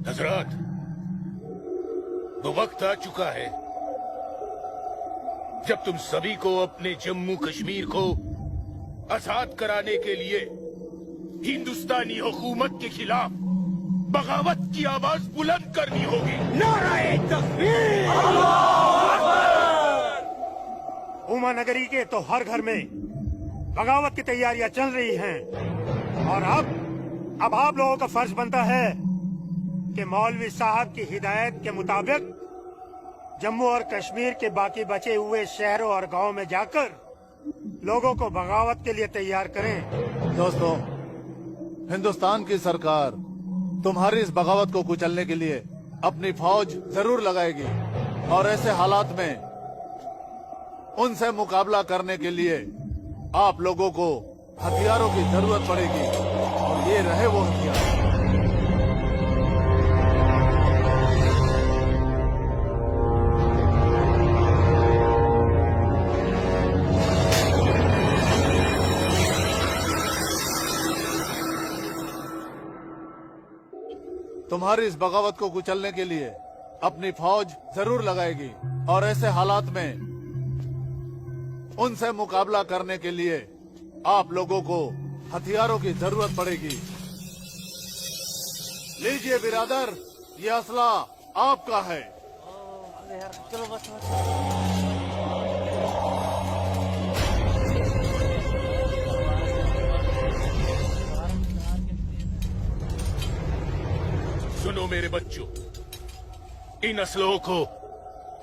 हजरात, वो वक्त आ चुका है जब तुम सभी को अपने जम्मू कश्मीर को आजाद कराने के लिए हिंदुस्तानी हुकूमत के खिलाफ बगावत की आवाज बुलंद करनी होगी। नारे तकबीर! उमा नगरी के तो हर घर में बगावत की तैयारियां चल रही हैं और अब आप लोगों का फर्ज बनता है कि मौलवी साहब की हिदायत के मुताबिक जम्मू और कश्मीर के बाकी बचे हुए शहरों और गांवों में जाकर लोगों को बगावत के लिए तैयार करें। दोस्तों, हिंदुस्तान की सरकार तुम्हारी इस बगावत को कुचलने के लिए अपनी फौज जरूर लगाएगी और ऐसे हालात में उनसे मुकाबला करने के लिए आप लोगों को हथियारों की जरूरत पड़ेगी और ये रहे वो हथियार। तुम्हारी इस बगावत को कुचलने के लिए अपनी फौज जरूर लगाएगी और ऐसे हालात में उनसे मुकाबला करने के लिए आप लोगों को हथियारों की जरूरत पड़ेगी। लीजिए बिरादर, ये असला आपका है। चलो बस। सुनो मेरे बच्चों, इन असलों को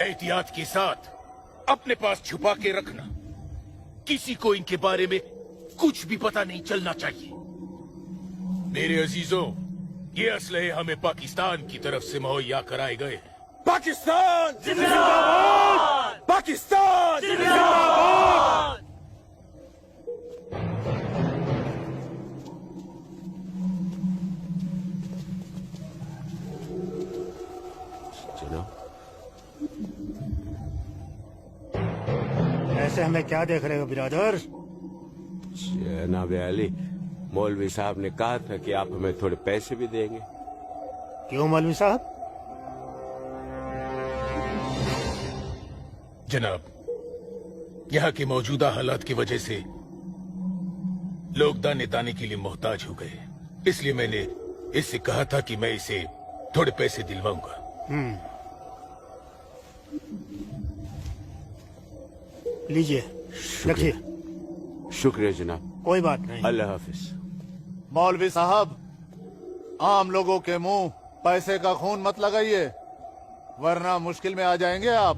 एहतियात के साथ अपने पास छुपा के रखना। किसी को इनके बारे में कुछ भी पता नहीं चलना चाहिए। मेरे अजीजों, ये असलहे हमें पाकिस्तान की तरफ से मुहैया कराए गए हैं। पाकिस्तान जिंदाबाद! पाकिस्तान जिंदाबाद! बनाओ। ऐसे हमें क्या देख रहे हो बिरादर? जनाब अली, मौलवी साहब ने कहा था कि आप हमें थोड़े पैसे भी देंगे। क्यों मौलवी साहब? जनाब, यहाँ की मौजूदा हालात की वजह से लोग दाने दाने के लिए मोहताज हो गए, इसलिए मैंने इससे कहा था कि मैं इसे थोड़े पैसे दिलवाऊंगा। लीजिए, रखिए। शुक्रिया जनाब। कोई बात नहीं। अल्लाह हाफिज। मौलवी साहब, आम लोगों के मुंह पैसे का खून मत लगाइए, वरना मुश्किल में आ जाएंगे आप।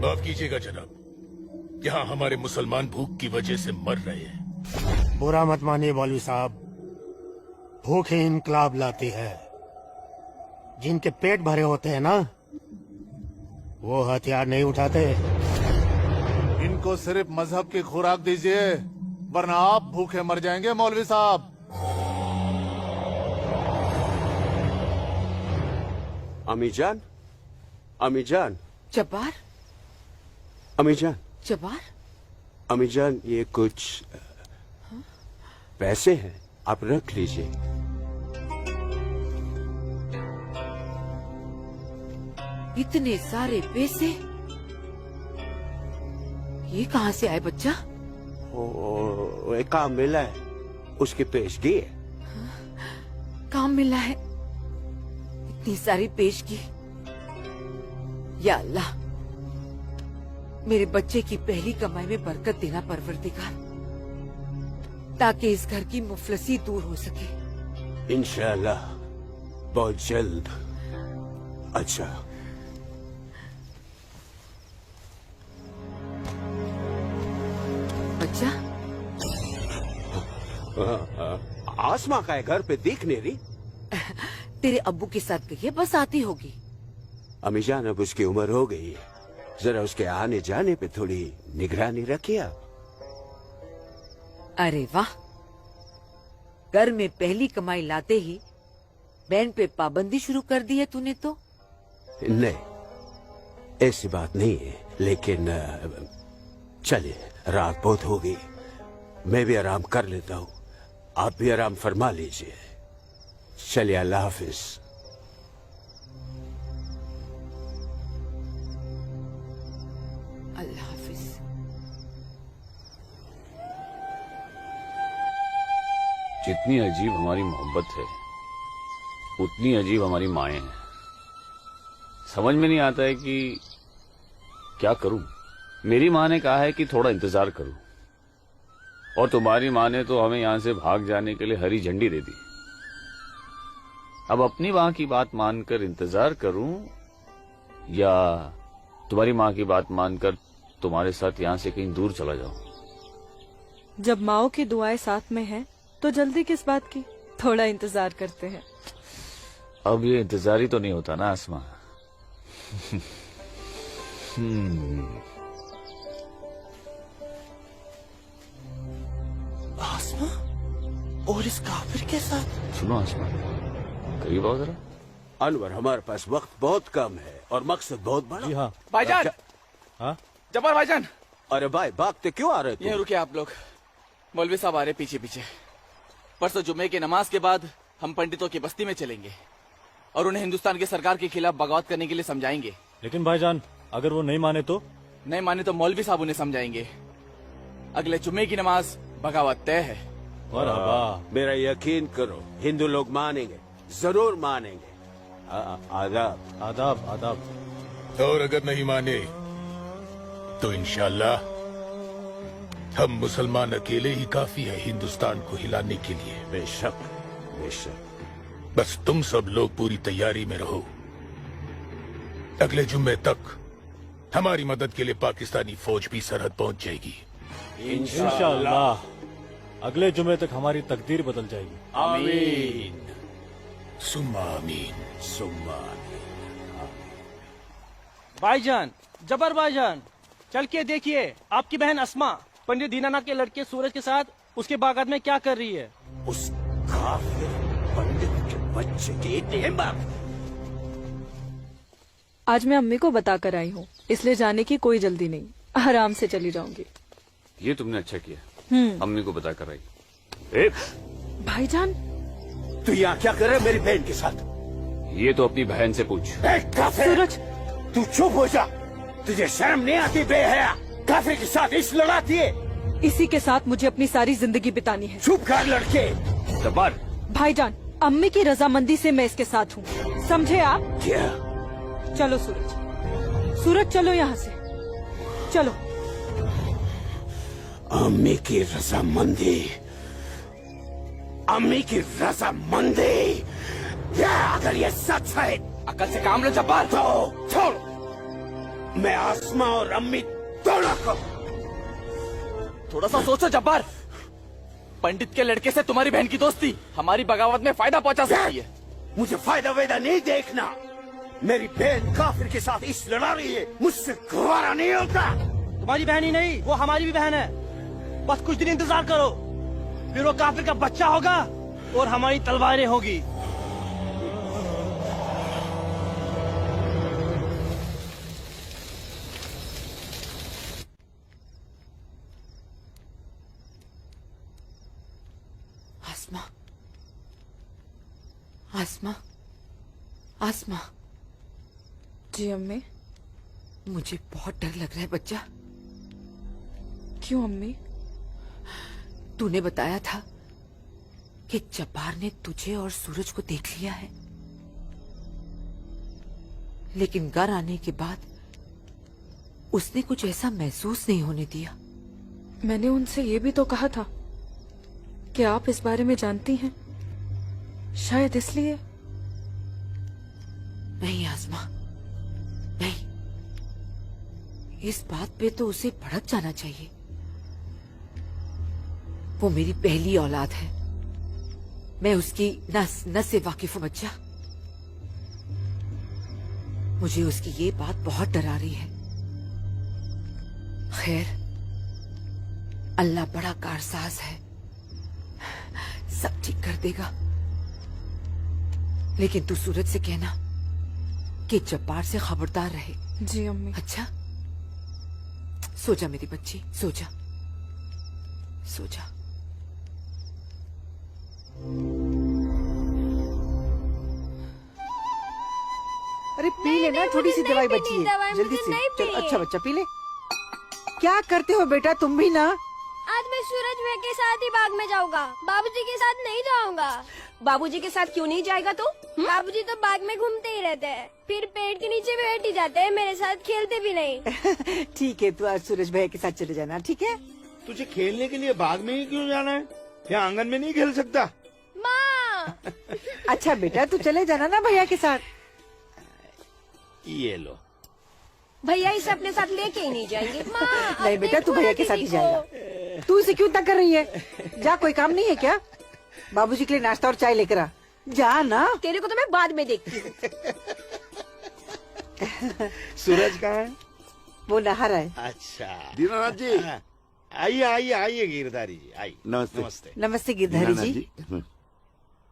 माफ कीजिएगा जनाब, यहाँ हमारे मुसलमान भूख की वजह से मर रहे हैं। बुरा मत मानिए मौलवी साहब, भूख ही इनकलाब लाती है। जिनके पेट भरे होते हैं ना, वो हथियार नहीं उठाते। इनको सिर्फ मजहब की खुराक दीजिए, वरना आप भूखे मर जाएंगे मौलवी साहब। अम्मी जान, अम्मी जान, जब्बार, अम्मी जान, जब्बार, अम्मी जान, ये कुछ पैसे हैं, आप रख लीजिए। इतने सारे पैसे ये कहाँ से आए बच्चा? ओ, एक काम मिला है, उसकी पेशगी है। काम मिला है? इतनी सारी पेशगी। या अल्लाह, मेरे बच्चे की पहली कमाई में बरकत देना परवरदिगार, ताकि इस घर की मुफलसी दूर हो सके। इंशाअल्लाह बहुत जल्द। अच्छा, बच्चा, आसमा का है, घर पे दिख नहीं रही। तेरे अब्बू के साथ गई है, बस आती होगी। अम्मी जान, अब उसकी उम्र हो गई है, जरा उसके आने जाने पे थोड़ी निगरानी रखिए आप। अरे वाह, घर में पहली कमाई लाते ही बहन पे पाबंदी शुरू कर दी है तूने तो। नहीं, ऐसी बात नहीं है, लेकिन चलिए, रात बहुत हो गई, मैं भी आराम कर लेता हूँ, आप भी आराम फरमा लीजिए। चलिए, अल्लाह हाफिज। अल्लाह हाफिज। जितनी अजीब हमारी मोहब्बत है, उतनी अजीब हमारी माएं हैं। समझ में नहीं आता है कि क्या करूं। मेरी माँ ने कहा है कि थोड़ा इंतजार करूं, और तुम्हारी माँ ने तो हमें यहां से भाग जाने के लिए हरी झंडी दे दी। अब अपनी माँ की बात मानकर इंतजार करूं, या तुम्हारी माँ की बात मानकर तुम्हारे साथ यहाँ से कहीं दूर चला जाऊं। जब माओ की दुआएं साथ में हैं, तो जल्दी किस बात की, थोड़ा इंतजार करते हैं। अब ये इंतजार ही तो नहीं होता ना आसमा। आसमा और इस काफिर के साथ। सुनो आसमा, करीब आओ जरा। अनवर, हमारे पास वक्त बहुत कम है और मकसद बहुत बड़ा। जी हाँ भाईजान। हाँ जब्बार भाईजान। अरे भाई, भागते क्यों आ रहे तुम? ये रुके आप लोग, मौलवी साहब आ रहे पीछे पीछे। परसों जुम्मे की नमाज के बाद हम पंडितों की बस्ती में चलेंगे और उन्हें हिंदुस्तान की सरकार के खिलाफ बगावत करने के लिए समझाएंगे। लेकिन भाईजान, अगर वो नहीं माने तो? नहीं माने तो मौलवी साहब उन्हें समझाएंगे। अगले जुम्मे की नमाज बगावत तय है। मेरा यकीन करो, हिंदू लोग मानेंगे, जरूर मानेंगे। आदाब आदाब आदाब। और अगर नहीं माने तो इंशाल्लाह हम मुसलमान अकेले ही काफी है हिंदुस्तान को हिलाने के लिए। बेशक बेशक। बस तुम सब लोग पूरी तैयारी में रहो। अगले जुम्मे तक हमारी मदद के लिए पाकिस्तानी फौज भी सरहद पहुंच जाएगी। इंशाअल्लाह अगले जुम्मे तक हमारी तकदीर बदल जाएगी। आमीन सुम्मा आमीन सुम्मा। भाईजान, जबर भाईजान, चल के देखिए आपकी बहन अस्मा पंडित दीनानाथ के लड़के सूरज के साथ उसके बागात में क्या कर रही है। उस काफिर पंडित के बच्चे की इतनी हिम्मत! आज मैं अम्मी को बता कर आई हूँ, इसलिए जाने की कोई जल्दी नहीं, आराम से चली जाऊंगी। ये तुमने अच्छा किया, अम्मी को बता कर आई। भाईजान, तू यहाँ क्या कर रहा है मेरी बहन के साथ? ये तो अपनी बहन से पूछ। सूरज, तू चुप हो जा। तुझे शर्म नहीं आती बेहया? काफिर के साथ इस लड़ाती है। इसी के साथ मुझे अपनी सारी जिंदगी बितानी है। चुप कर लड़के। जब्बार, भाईजान, अम्मी की रजामंदी से मैं इसके साथ हूँ, समझे आप? क्या? चलो सूरज, सूरज चलो यहाँ से, चलो। अम्मी की रजामंदी, अम्मी की रजामंदी, अगर ये सच है, अकल से काम लो जब्बार। तो छोड़, मैं आसमा और अम्मी दोनों को। थोड़ा सा सोचो जब्बार, पंडित के लड़के से तुम्हारी बहन की दोस्ती हमारी बगावत में फायदा पहुंचा सकती है। मुझे फायदा वेदा नहीं देखना। मेरी बहन काफिर के साथ इस लड़ा रही है, मुझसे गवारा नहीं होता। तुम्हारी बहन ही नहीं, वो हमारी भी बहन है। बस कुछ दिन इंतजार करो, फिर वो काफिर का बच्चा होगा और हमारी तलवारें होगी। आसमा, आसमा, आसमा। जी अम्मी। मुझे बहुत डर लग रहा है बच्चा। क्यों अम्मी? तूने बताया था कि जब्बार ने तुझे और सूरज को देख लिया है, लेकिन घर आने के बाद उसने कुछ ऐसा महसूस नहीं होने दिया। मैंने उनसे ये भी तो कहा था कि आप इस बारे में जानती हैं, शायद इसलिए। नहीं आसमा, नहीं, इस बात पे तो उसे भड़क जाना चाहिए। वो मेरी पहली औलाद है, मैं उसकी नस नस से वाकिफ हूं बच्चा। मुझे उसकी ये बात बहुत डरा रही है। खैर, अल्लाह बड़ा कारसाज है, सब ठीक कर देगा। लेकिन तू सूरज से कहना कि जब्बार से खबरदार रहे। जी अम्मी। अच्छा, सो जा मेरी बच्ची, सो जा, सो जा। अरे पी लेना, थोड़ी सी दवाई बची है, जल्दी से। चलो, अच्छा बच्चा पी ले। क्या करते हो बेटा तुम भी ना? आज मैं सूरज भैया के साथ ही बाग में जाऊंगा, बाबूजी के साथ नहीं जाऊंगा। बाबूजी के साथ क्यों नहीं जाएगा तू? बाबूजी तो बाग में घूमते ही रहते हैं, फिर पेड़ के नीचे बैठ ही जाते हैं, मेरे साथ खेलते भी नहीं। ठीक है, तू आज सूरज भैया के साथ चले जाना, ठीक है? तुझे खेलने के लिए बाग में ही क्यों जाना है? क्या आंगन में नहीं खेल सकता? माँ। अच्छा बेटा, तू चले जाना ना भैया के साथ। ये लो। भैया इसे अपने साथ लेके ही नहीं जाएंगे। माँ, नहीं बेटा, तू भैया के साथ ही जाएगा। तू इसे क्यों तक कर रही है? जा, कोई काम नहीं है क्या? बाबूजी के लिए नाश्ता और चाय लेकर आ। जा ना। तेरे को तो मैं बाद में देखती हूँ। सूरज कहाँ है? वो नहा रहा है। अच्छा दीनानाथ जी, आइए आइए आइए गिरधारी जी, आइए। नमस्ते। नमस्ते। नमस्ते गिरधारी जी।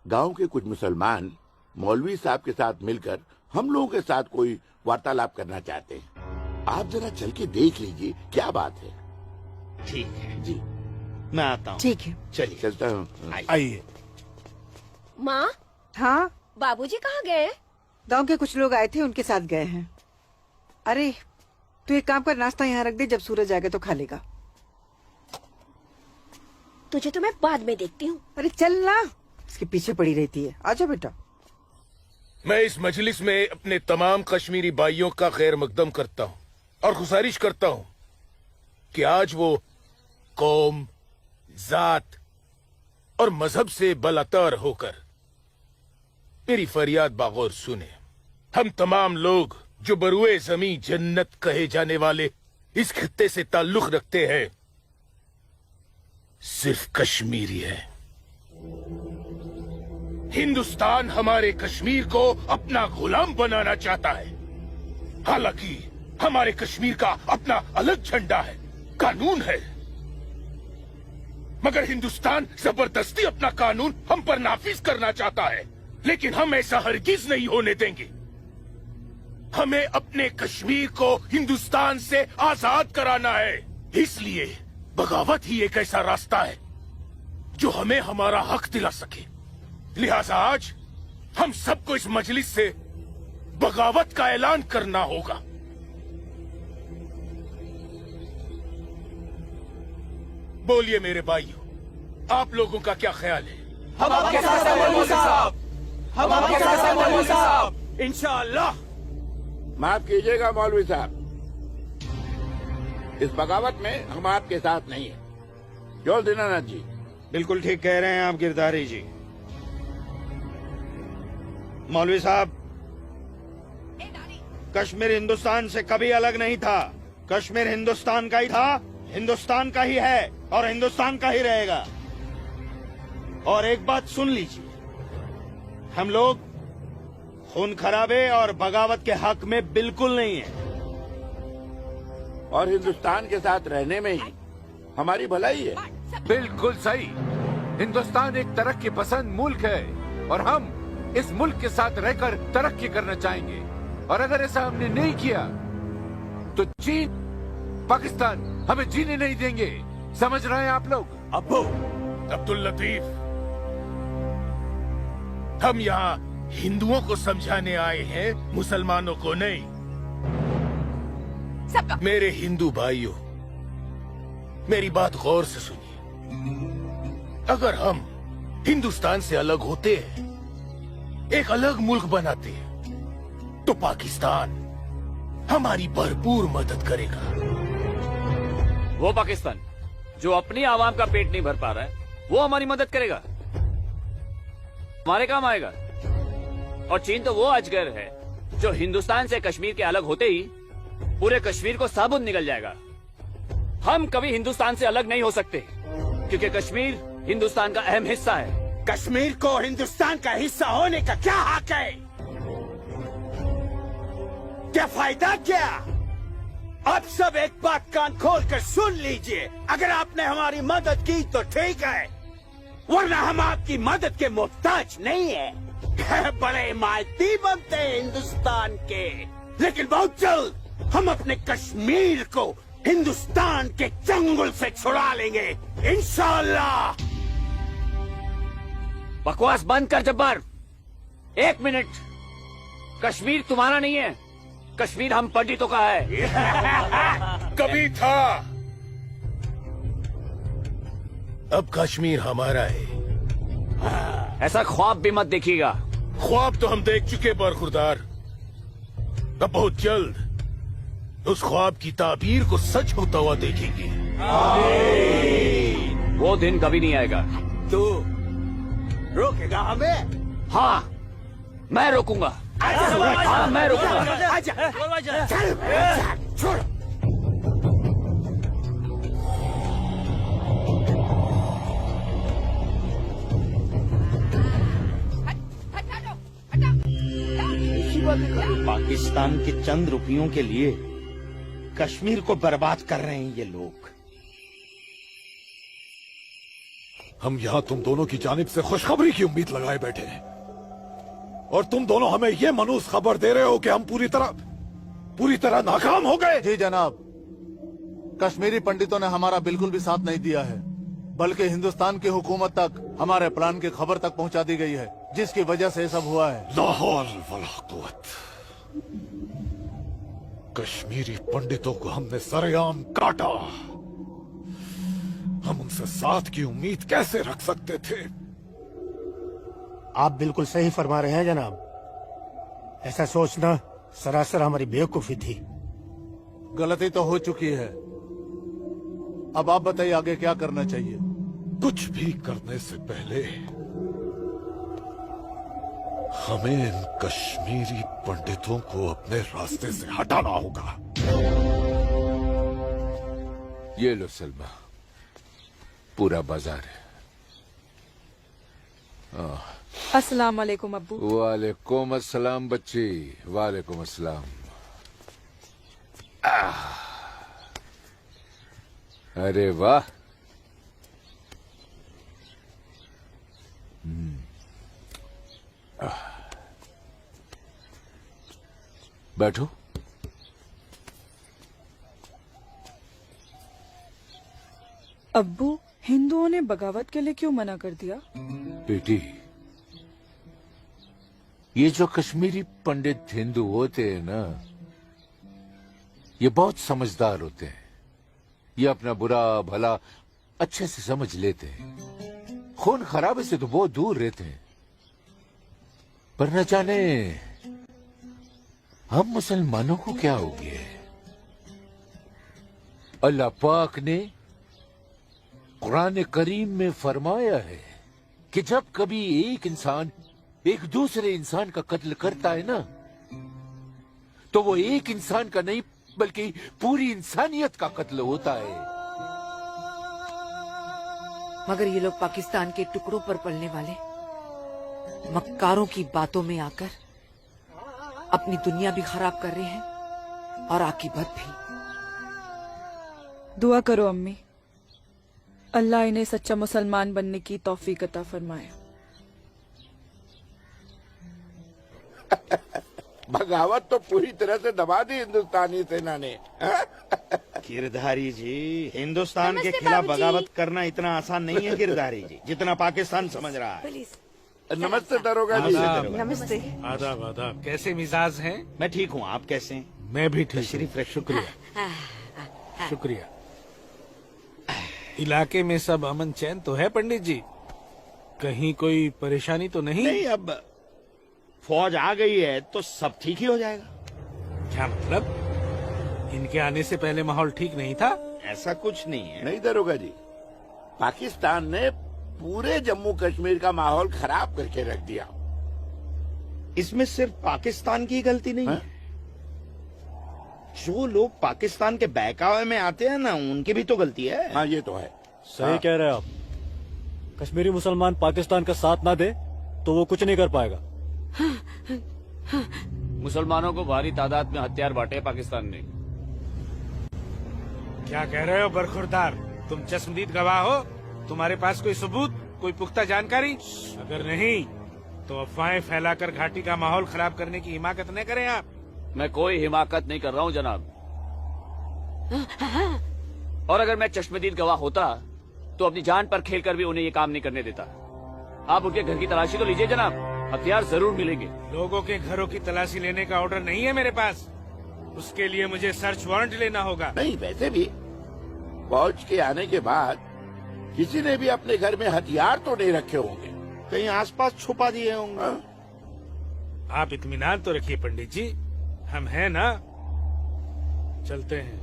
गांव के कुछ मुसलमान मौलवी साहब के साथ मिलकर हम लोगों के साथ कोई वार्तालाप करना चाहते हैं। आप जरा चल के देख लीजिए क्या बात है। ठीक है जी, मैं आता हूँ। ठीक है, चलिए चलता हूँ। आइए। माँ, हाँ बाबूजी कहाँ गए? गांव के कुछ लोग आए थे, उनके साथ गए हैं। अरे तू एक काम कर, नाश्ता यहाँ रख दे, जब सूरज आएगा तो खा लेगा। तुझे तो मैं बाद में देखती हूँ। अरे चल ना, इसके पीछे पड़ी रहती है। आजा बेटा। मैं इस मजलिस में अपने तमाम कश्मीरी भाइयों का खैर मकदम करता हूँ और गुजारिश करता हूँ कि आज वो कौम, जात और मजहब से बलातर होकर मेरी फरियाद बागौर सुने। हम तमाम लोग जो बरुए जमी जन्नत कहे जाने वाले इस खित्ते से ताल्लुक रखते हैं, सिर्फ कश्मीरी है। हिंदुस्तान हमारे कश्मीर को अपना गुलाम बनाना चाहता है। हालांकि हमारे कश्मीर का अपना अलग झंडा है, कानून है, मगर हिंदुस्तान जबरदस्ती अपना कानून हम पर नाफिज करना चाहता है। लेकिन हम ऐसा हरगिज नहीं होने देंगे। हमें अपने कश्मीर को हिंदुस्तान से आजाद कराना है। इसलिए बगावत ही एक ऐसा रास्ता है जो हमें हमारा हक दिला सके। लिहाजा आज हम सबको इस मजलिस से बगावत का ऐलान करना होगा। बोलिए मेरे भाइयों, आप लोगों का क्या ख्याल है? हम आपके साथ हैं मौलवी साहब, हम आपके साथ हैं मौलवी साहब। इंशाअल्लाह। माफ कीजिएगा मौलवी साहब, इस बगावत में हम आपके साथ नहीं है। जो दीनानाथ जी बिल्कुल ठीक कह रहे हैं आप गिरधारी जी। मौलवी साहब, कश्मीर हिंदुस्तान से कभी अलग नहीं था। कश्मीर हिंदुस्तान का ही था, हिंदुस्तान का ही है और हिंदुस्तान का ही रहेगा। और एक बात सुन लीजिए, हम लोग खून खराबे और बगावत के हक में बिल्कुल नहीं है। और हिंदुस्तान के साथ रहने में ही हमारी भलाई है। बिल्कुल सही। हिंदुस्तान एक तरक्की पसंद मुल्क है और हम इस मुल्क के साथ रहकर तरक्की करना चाहेंगे। और अगर ऐसा हमने नहीं किया तो चीन, पाकिस्तान हमें जीने नहीं देंगे। समझ रहे हैं आप लोग? अब्बू अब्दुल लतीफ, हम यहाँ हिंदुओं को समझाने आए हैं, मुसलमानों को नहीं। मेरे हिंदू भाइयों, मेरी बात गौर से सुनिए। अगर हम हिंदुस्तान से अलग होते हैं, एक अलग मुल्क बनाते हैं, तो पाकिस्तान हमारी भरपूर मदद करेगा। वो पाकिस्तान जो अपनी आवाम का पेट नहीं भर पा रहा है, वो हमारी मदद करेगा, हमारे काम आएगा। और चीन तो वो अजगर है जो हिंदुस्तान से कश्मीर के अलग होते ही पूरे कश्मीर को साबुत निकल जाएगा। हम कभी हिंदुस्तान से अलग नहीं हो सकते, क्योंकि कश्मीर हिंदुस्तान का अहम हिस्सा है। कश्मीर को हिंदुस्तान का हिस्सा होने का क्या हक है? क्या फायदा क्या? अब सब एक बात कान खोल कर सुन लीजिए। अगर आपने हमारी मदद की तो ठीक है, वरना हम आपकी मदद के मोहताज नहीं है। बड़े हिमायती बनते हैं हिंदुस्तान के, लेकिन बहुत जल्द हम अपने कश्मीर को हिंदुस्तान के चंगुल से छुड़ा लेंगे, इंशाअल्लाह। बकवास बंद कर जब्बार। 1 मिनट। कश्मीर तुम्हारा नहीं है, कश्मीर हम पंडितों का है। कभी था, अब कश्मीर हमारा है। ऐसा ख्वाब भी मत देखिएगा। ख्वाब तो हम देख चुके बरखुरदार। अब बहुत जल्द उस ख्वाब की ताबीर को सच होता हुआ देखेंगे। वो दिन कभी नहीं आएगा। तू रोकेगा हमें? हाँ, मैं रोकूंगा। हाँ, मैं रोकूंगा। आजा, चल, छोड़। पाकिस्तान के चंद रुपयों के लिए कश्मीर को बर्बाद कर रहे हैं ये लोग। हम यहाँ तुम दोनों की जानिब से खुशखबरी की उम्मीद लगाए बैठे हैं और तुम दोनों हमें ये मनूस खबर दे रहे हो कि हम पूरी तरह नाकाम हो गए। जी जनाब, कश्मीरी पंडितों ने हमारा बिल्कुल भी साथ नहीं दिया है, बल्कि हिंदुस्तान की हुकूमत तक हमारे प्लान की खबर तक पहुंचा दी गई है, जिसकी वजह से ये सब हुआ है। ला हौल वला कुव्वत। कश्मीरी पंडितों को हमने सरेआम काटा। हम उनसे साथ की उम्मीद कैसे रख सकते थे? आप बिल्कुल सही फरमा रहे हैं जनाब। ऐसा सोचना सरासर हमारी बेवकूफी थी। गलती तो हो चुकी है, अब आप बताइए आगे क्या करना चाहिए? कुछ भी करने से पहले हमें इन कश्मीरी पंडितों को अपने रास्ते से हटाना होगा। ये लो सलमा, पूरा बाजार है। अस्सलाम वालेकुम अब्बू। वालेकुम अस्सलाम बच्ची, वालेकुम अस्सलाम। अरे वाह, बैठो। अब्बू, हिंदुओं ने बगावत के लिए क्यों मना कर दिया? बेटी, ये जो कश्मीरी पंडित हिंदू होते हैं ना, ये बहुत समझदार होते हैं। ये अपना बुरा भला अच्छे से समझ लेते हैं। खून खराबे से तो बहुत दूर रहते हैं। पर न जाने हम मुसलमानों को क्या हो गया है। अल्लाह पाक ने कुरान करीम में फरमाया है कि जब कभी एक इंसान एक दूसरे इंसान का कत्ल करता है ना, तो वो एक इंसान का नहीं बल्कि पूरी इंसानियत का कत्ल होता है। मगर ये लोग पाकिस्तान के टुकड़ों पर पलने वाले मक्कारों की बातों में आकर अपनी दुनिया भी खराब कर रहे हैं और आकीबत भी। दुआ करो अम्मी, अल्लाह इन्हें सच्चा मुसलमान बनने की तौफीक अता फरमाए। बगावत तो पूरी तरह से दबा दी हिंदुस्तानी सेना ने। गिरधारी जी, हिंदुस्तान के खिलाफ बगावत करना इतना आसान नहीं है गिरधारी जी, जितना पाकिस्तान समझ रहा है। नमस्ते दरोगा जी। नमस्ते। आदाब आदाब। कैसे मिजाज हैं? मैं ठीक हूँ, आप कैसे हैं? मैं भी ठीक। तशरीफ रखिए। शुक्रिया शुक्रिया। इलाके में सब अमन चैन तो है पंडित जी? कहीं कोई परेशानी तो नहीं? नहीं, अब फौज आ गई है तो सब ठीक ही हो जाएगा। क्या मतलब? इनके आने से पहले माहौल ठीक नहीं था? ऐसा कुछ नहीं है। नहीं दरोगा जी, पाकिस्तान ने पूरे जम्मू कश्मीर का माहौल खराब करके रख दिया। इसमें सिर्फ पाकिस्तान की गलती नहीं है। जो लोग पाकिस्तान के बहकावे में आते हैं ना, उनकी भी तो गलती है। हाँ, ये तो है। सही कह रहे हैं आप। कश्मीरी मुसलमान पाकिस्तान का साथ ना दे तो वो कुछ नहीं कर पाएगा। मुसलमानों को भारी तादाद में हथियार बांटे पाकिस्तान ने। क्या कह रहे हो बरखुरदार? तुम चश्मदीद गवाह हो? तुम्हारे पास कोई सबूत, कोई पुख्ता जानकारी? अगर नहीं तो अफवाहें फैलाकर घाटी का माहौल खराब करने की हिमाकत न करें आप। मैं कोई हिमाकत नहीं कर रहा हूँ जनाब। और अगर मैं चश्मदीद गवाह होता तो अपनी जान पर खेलकर भी उन्हें ये काम नहीं करने देता। आप उनके घर की तलाशी तो लीजिए जनाब, हथियार जरूर मिलेंगे। लोगों के घरों की तलाशी लेने का ऑर्डर नहीं है मेरे पास। उसके लिए मुझे सर्च वारंट लेना होगा। नहीं, वैसे भी फौज के आने के बाद किसी ने भी अपने घर में हथियार तो नहीं रखे होंगे, कहीं आसपास छुपा दिए होंगे। आप इत्मीनान तो रखिए पंडित जी, हम हैं ना। चलते हैं।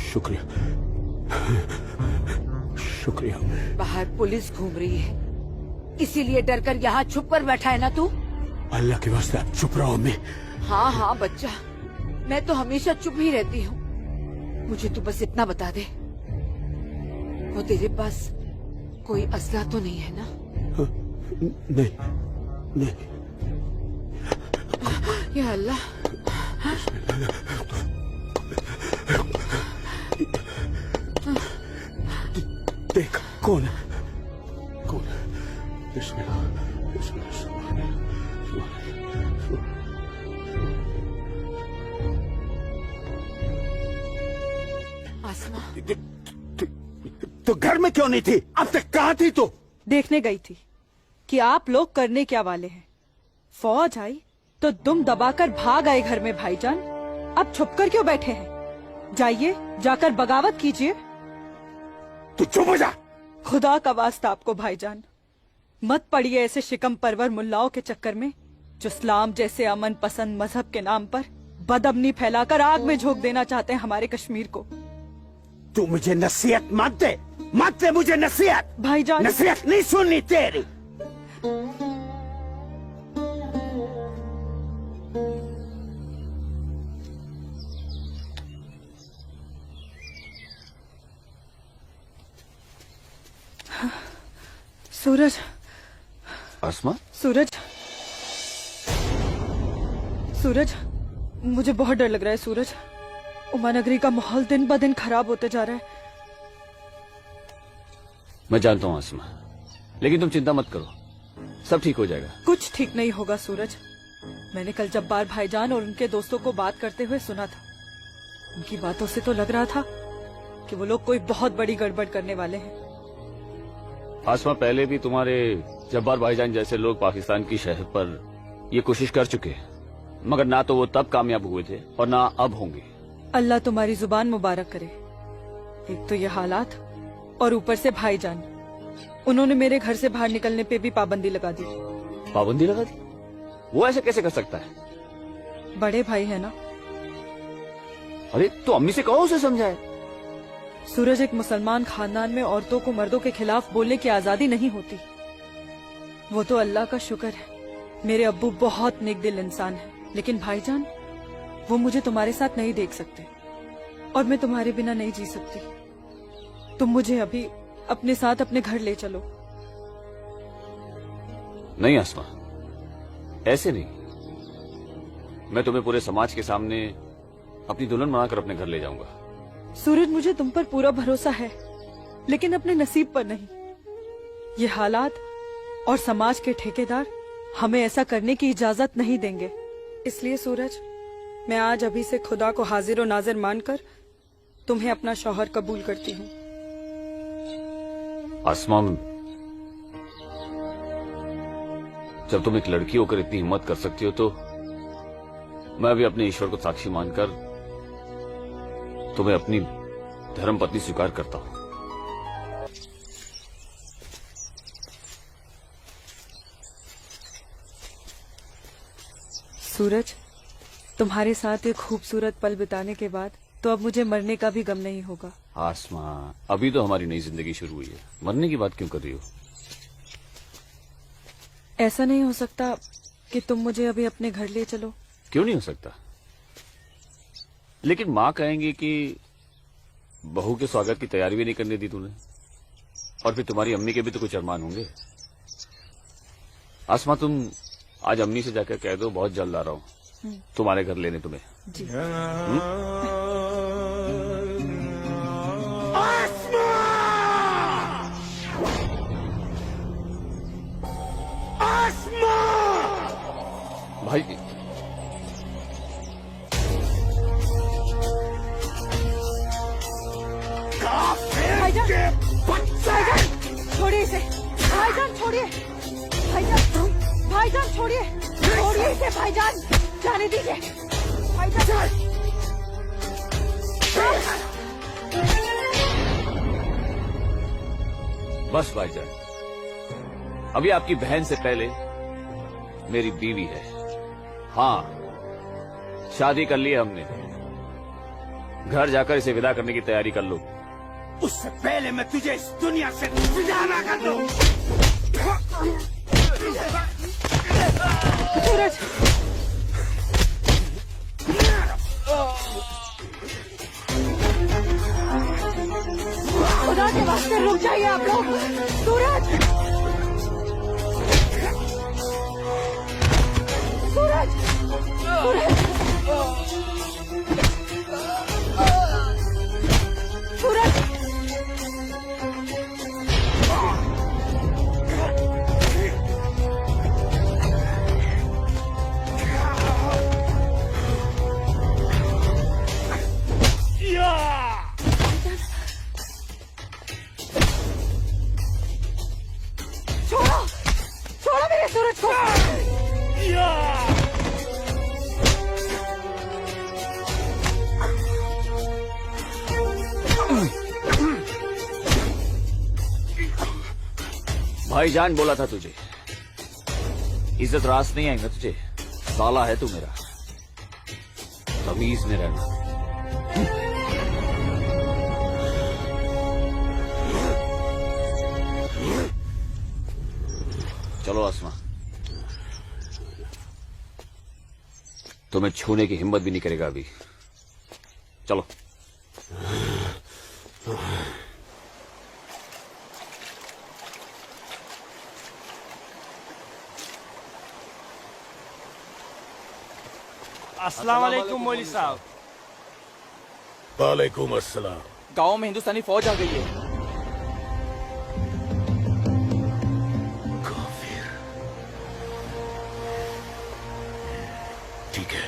शुक्रिया शुक्रिया। बाहर पुलिस घूम रही है, इसीलिए डर कर यहाँ छुप कर बैठा है ना तू? अल्लाह के वास्ते आप चुप रहो। मैं हाँ हाँ बच्चा, मैं तो हमेशा चुप ही रहती हूँ। मुझे तू बस इतना बता दे, वो तेरे पास कोई असला तो नहीं है ना? नहीं नहीं। या अल्लाह। देख कौन है? कौन है? बिस्मिल्लाह बिस्मिल्लाह। आसमा, तो घर में क्यों नहीं थी? अब तक कहाँ थी तू? देखने गई थी कि आप लोग करने क्या वाले हैं। फौज आई तो दुम दबाकर भाग आए घर में भाईजान। अब छुपकर क्यों बैठे हैं? जाइए, जाकर बगावत कीजिए। तू चुप हो जा। खुदा का वास्ता आपको भाईजान, मत पड़िए ऐसे शिकम परवर मुल्लाओं के चक्कर में, जो इस्लाम जैसे अमन पसंद मजहब के नाम पर बदअमनी फैलाकर आग में झोंक देना चाहते हैं हमारे कश्मीर को। तू मुझे नसीहत मत दे मुझे नसीहत। भाईजान, नसीहत नहीं सुननी तेरी। सूरज, आसमा, सूरज, सूरज, मुझे बहुत डर लग रहा है सूरज। उमानगरी का माहौल दिन ब दिन खराब होते जा रहा है। मैं जानता हूँ आसमा, लेकिन तुम चिंता मत करो, सब ठीक हो जाएगा। कुछ ठीक नहीं होगा सूरज। मैंने कल जब्बार भाईजान और उनके दोस्तों को बात करते हुए सुना था। उनकी बातों से तो लग रहा था कि वो लोग कोई बहुत बड़ी गड़बड़ करने वाले हैं। आसमा, पहले भी तुम्हारे जब्बार भाईजान जैसे लोग पाकिस्तान की शहर पर ये कोशिश कर चुके हैं, मगर ना तो वो तब कामयाब हुए थे और ना अब होंगे। अल्लाह तुम्हारी जुबान मुबारक करे। एक तो ये हालात और ऊपर से भाईजान, उन्होंने मेरे घर से बाहर निकलने पे भी पाबंदी लगा दी। पाबंदी लगा दी? वो ऐसे कैसे कर सकता है? बड़े भाई है ना। अरे तो अम्मी से कहो, उसे समझाए। सूरज, एक मुसलमान खानदान में औरतों को मर्दों के खिलाफ बोलने की आजादी नहीं होती। वो तो अल्लाह का शुक्र है, मेरे अब्बू बहुत नेक दिल इंसान है। लेकिन भाईजान, वो मुझे तुम्हारे साथ नहीं देख सकते और मैं तुम्हारे बिना नहीं जी सकती। तुम मुझे अभी अपने साथ अपने घर ले चलो। नहीं आसमा, ऐसे नहीं। मैं तुम्हें पूरे समाज के सामने अपनी दुल्हन बनाकर अपने घर ले जाऊंगा। सूरज, मुझे तुम पर पूरा भरोसा है, लेकिन अपने नसीब पर नहीं। ये हालात और समाज के ठेकेदार हमें ऐसा करने की इजाजत नहीं देंगे। इसलिए सूरज, मैं आज अभी से खुदा को हाजिर और नाजिर मानकर तुम्हें अपना शौहर कबूल करती हूँ। आसमा, जब तुम एक लड़की होकर इतनी हिम्मत कर सकती हो, तो मैं भी अपने ईश्वर को साक्षी मानकर तुम्हें अपनी धर्मपत्नी स्वीकार करता हूं। सूरज, तुम्हारे साथ एक खूबसूरत पल बिताने के बाद तो अब मुझे मरने का भी गम नहीं होगा। आसमा, अभी तो हमारी नई जिंदगी शुरू हुई है, मरने की बात क्यों कर रही हो? ऐसा नहीं हो सकता कि तुम मुझे अभी अपने घर ले चलो? क्यों नहीं हो सकता? लेकिन माँ कहेंगी कि बहू के स्वागत की तैयारी भी नहीं करने दी तूने, और फिर तुम्हारी अम्मी के भी तो कुछ अरमान होंगे। आसमा, तुम आज अम्मी से जाकर कह दो बहुत जल्द आ रहा हूँ तुम्हारे घर लेने तुम्हें। जी। भाई, भाईजान, छोड़िए इसे। भाईजान छोड़िए, भाईजान छोड़िए, छोड़िए इसे भाईजान, जाने दीजिए भाईजान। बस भाईजान, अभी आपकी बहन से पहले मेरी बीवी है। हाँ, शादी कर ली है हमने। घर जाकर इसे विदा करने की तैयारी कर लो। उससे पहले मैं तुझे इस दुनिया से विदा ना कर दूं। सूरज, खुदा के वास्ते रुक जाइए आप लोग। सूरज, सूरज, सूरज, सूरज, छोड़ो, छोड़ो मेरे सूरज को। भाईजान बोला था तुझे, इज्जत रास नहीं आई ना तुझे। साला है तू मेरा, तमीज में रहना। चलो आसमा, तुम्हें छूने की हिम्मत भी नहीं करेगा अभी। चलो। अस्सलाम वालेकुम मौलवी साहब। वालेकुम अस्सलाम। गांव में हिंदुस्तानी फौज आ गई है। ठीक है,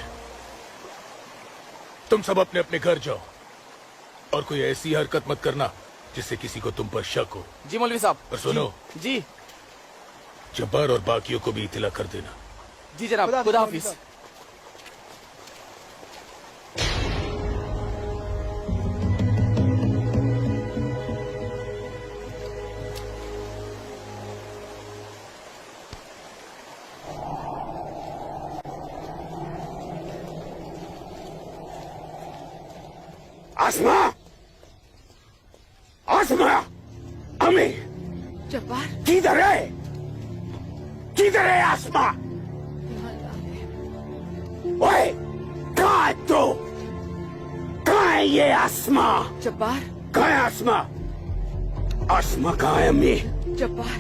तुम सब अपने अपने घर जाओ और कोई ऐसी हरकत मत करना जिससे किसी को तुम पर शक हो। जी मौलवी साहब। और सुनो जी जब्बार और बाकियों को भी इत्तला कर देना। जी जनाब, खुदा हाफिज। आसमा, आसमा, अम्मी, जब्बार किधर है? किधर है आसमा? ओए, कहाँ है तू? कहाँ है ये आसमा? जब्बार, कहाँ है आसमा? आसमा कहाँ है अम्मी? जब्बार,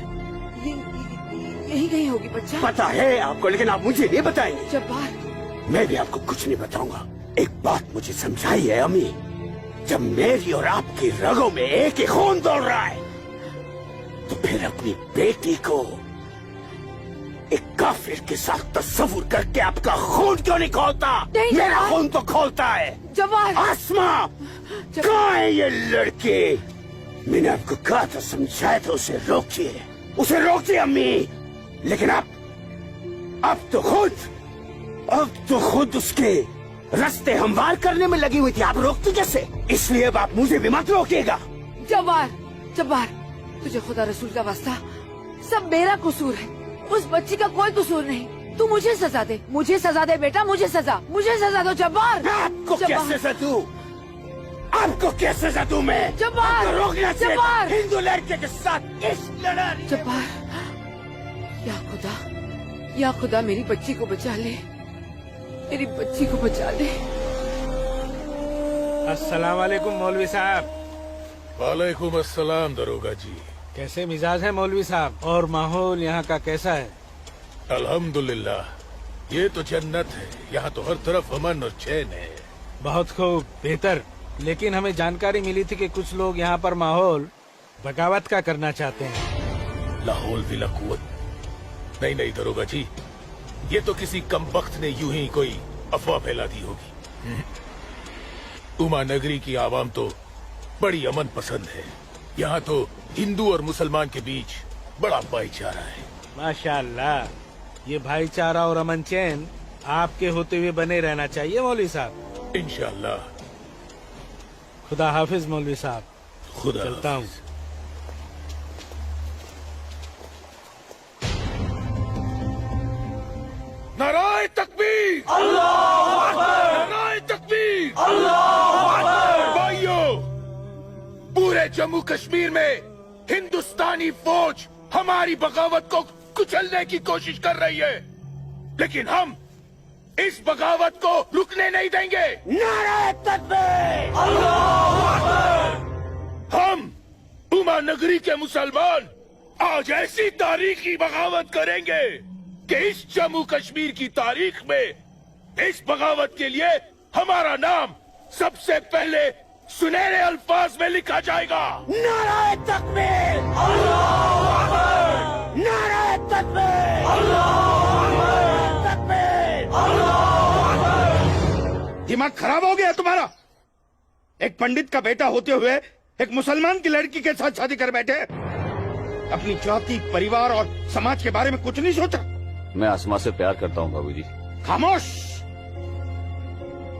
यही कहीं होगी बच्चा। पता है आपको, लेकिन आप मुझे नहीं बताएंगे। जब्बार, मैं भी आपको कुछ नहीं बताऊंगा। एक बात मुझे समझाई है अम्मी, जब मेरी और आपकी रगों में एक ही खून दौड़ रहा है तो फिर अपनी बेटी को एक काफिर के साथ तस्वुर करके आपका खून क्यों नहीं खोलता? मेरा खून तो खोलता है। जब्बार, आसमा, कहाँ है ये लड़की? मैंने आपको कहा था, समझाया था, उसे रोकिए, उसे रोकिए अम्मी। लेकिन अब तो खुद उसके रास्ते हमवार करने में लगी हुई थी। आप रोकती कैसे? इसलिए अब आप मुझे भी मत रोकिएगा। जब्बार, जब्बार, तुझे खुदा रसूल का वास्ता, सब मेरा कसूर है, उस बच्ची का कोई कसूर नहीं। तू मुझे सजा दे, मुझे सजा दे बेटा, मुझे सजा दो जब्बार। आपको क्या सजा दूं? आपको क्या सजा दूं मैं? जब्बार, आपको रोकना चाहिए जब्बार, था हिंदू लड़के के साथ इस लड़ाई। जब्बार, या खुदा मेरी बच्ची को बचा ले, मेरी बच्ची को बचा ले। अस्सलाम वालेकुम मौलवी साहब। वालेकुम अस्सलाम दरोगा जी। कैसे मिजाज है मौलवी साहब, और माहौल यहाँ का कैसा है? अल्हम्दुलिल्लाह, ये तो जन्नत है। यहाँ तो हर तरफ अमन और चैन है। बहुत खूब, बेहतर। लेकिन हमें जानकारी मिली थी कि कुछ लोग यहाँ पर माहौल बगावत का करना चाहते हैं। लाहौल विला कुव्वत। नहीं दरोगा जी, ये तो किसी कमबख्त ने यूं ही कोई अफवाह फैला दी होगी। उमा नगरी की आवाम तो बड़ी अमन पसंद है। यहाँ तो हिंदू और मुसलमान के बीच बड़ा भाईचारा है। माशाअल्लाह, ये भाईचारा और अमन चैन आपके होते हुए बने रहना चाहिए मौलवी साहब। इंशाअल्लाह। खुदा हाफिज मौलवी साहब। खुदा चलता हूँ। नाराए तकबीर, अल्लाहू अकबर, नाराए तकबीर, अल्लाहू अकबर। भाइयों, पूरे जम्मू कश्मीर में हिंदुस्तानी फौज हमारी बगावत को कुचलने की कोशिश कर रही है, लेकिन हम इस बगावत को रुकने नहीं देंगे। नाराए तकबीर, अल्लाहू अकबर। हम उमा नगरी के मुसलमान आज ऐसी तारीखी बगावत करेंगे कि इस जम्मू कश्मीर की तारीख में इस बगावत के लिए हमारा नाम सबसे पहले सुनहरे अल्फाज में लिखा जाएगा। नाराए तकबीर, अल्लाहू अकबर। नाराए तकबीर, अल्लाहू अकबर। तकबीर, अल्लाहू अकबर। दिमाग खराब हो गया तुम्हारा? एक पंडित का बेटा होते हुए एक मुसलमान की लड़की के साथ शादी कर बैठे। अपनी जाति, परिवार और समाज के बारे में कुछ नहीं सोचा? मैं आसमा से प्यार करता हूँ बाबूजी। खामोश।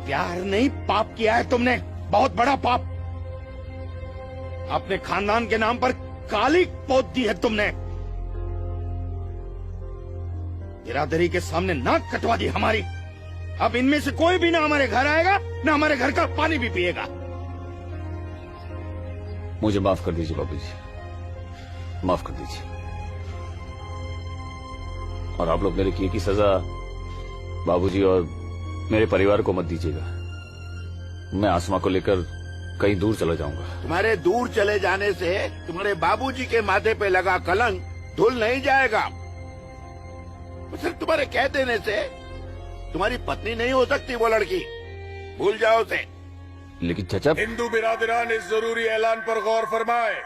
प्यार नहीं, पाप किया है तुमने, बहुत बड़ा पाप। अपने खानदान के नाम पर काली पोत दी है तुमने। बिरादरी के सामने नाक कटवा दी हमारी। अब इनमें से कोई भी ना हमारे घर आएगा, ना हमारे घर का पानी भी पिएगा। मुझे माफ कर दीजिए बाबूजी, माफ कर दीजिए। और आप लोग मेरे किए की सजा बाबूजी और मेरे परिवार को मत दीजिएगा। मैं आसमा को लेकर कहीं दूर चला जाऊंगा। तुम्हारे दूर चले जाने से तुम्हारे बाबूजी के माथे पे लगा कलंक धुल नहीं जाएगा। सिर्फ तुम्हारे कह देने से तुम्हारी पत्नी नहीं हो सकती वो लड़की, भूल जाओ उसे। लेकिन चचा, हिंदू बिरादरान इस जरूरी ऐलान पर गौर फरमाए।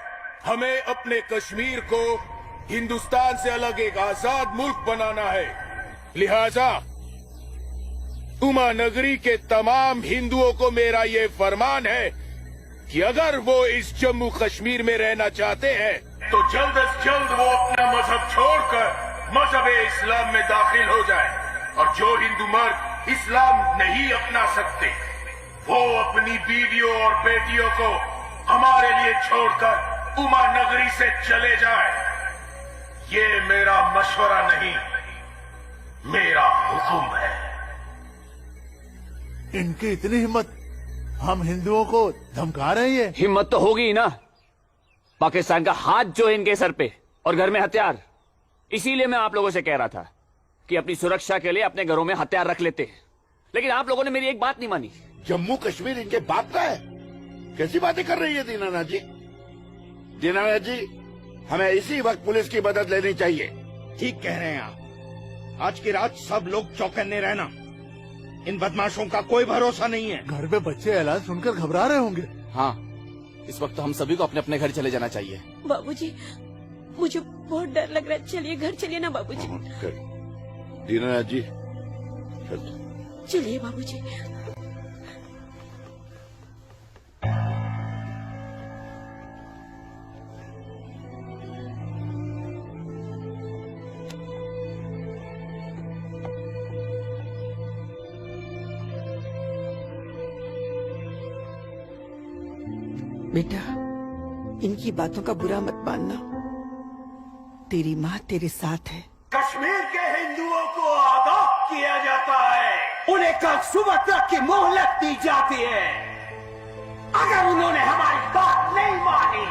हमें अपने कश्मीर को हिंदुस्तान से अलग एक आजाद मुल्क बनाना है। लिहाजा उमा नगरी के तमाम हिंदुओं को मेरा ये फरमान है कि अगर वो इस जम्मू कश्मीर में रहना चाहते हैं तो जल्द से जल्द वो अपना मजहब छोड़कर मजहब इस्लाम में दाखिल हो जाए। और जो हिंदू मर्द इस्लाम नहीं अपना सकते वो अपनी बीवियों और बेटियों को हमारे लिए छोड़कर उमा नगरी से चले जाए। ये मेरा मशवरा नहीं, मेरा हुक्म है। इनकी इतनी हिम्मत, हम हिंदुओं को धमका रहे हैं। हिम्मत तो होगी ही ना। पाकिस्तान का हाथ जो है इनके सर पे और घर में हथियार। इसीलिए मैं आप लोगों से कह रहा था कि अपनी सुरक्षा के लिए अपने घरों में हथियार रख लेते हैं, लेकिन आप लोगों ने मेरी एक बात नहीं मानी। जम्मू कश्मीर इनके बाप का है? कैसी बातें कर रही है दीनानाथ जी? दीनानाथ जी, हमें इसी वक्त पुलिस की मदद लेनी चाहिए। ठीक कह रहे हैं आप। आज की रात सब लोग चौकन्ने रहना। इन बदमाशों का कोई भरोसा नहीं है। घर पे बच्चे ऐलान सुनकर घबरा रहे होंगे। हाँ, इस वक्त हम सभी को अपने अपने घर चले जाना चाहिए। बाबूजी, मुझे बहुत डर लग रहा है। चलिए घर चलिए ना बाबूजी। दीनानाथ जी, चलिए बाबूजी। बेटा, इनकी बातों का बुरा मत मानना। तेरी माँ तेरे साथ है। कश्मीर के हिंदुओं को आगाह किया जाता है। उन्हें कल सुबह तक की मोहलत दी जाती है। अगर उन्होंने हमारी बात नहीं मानी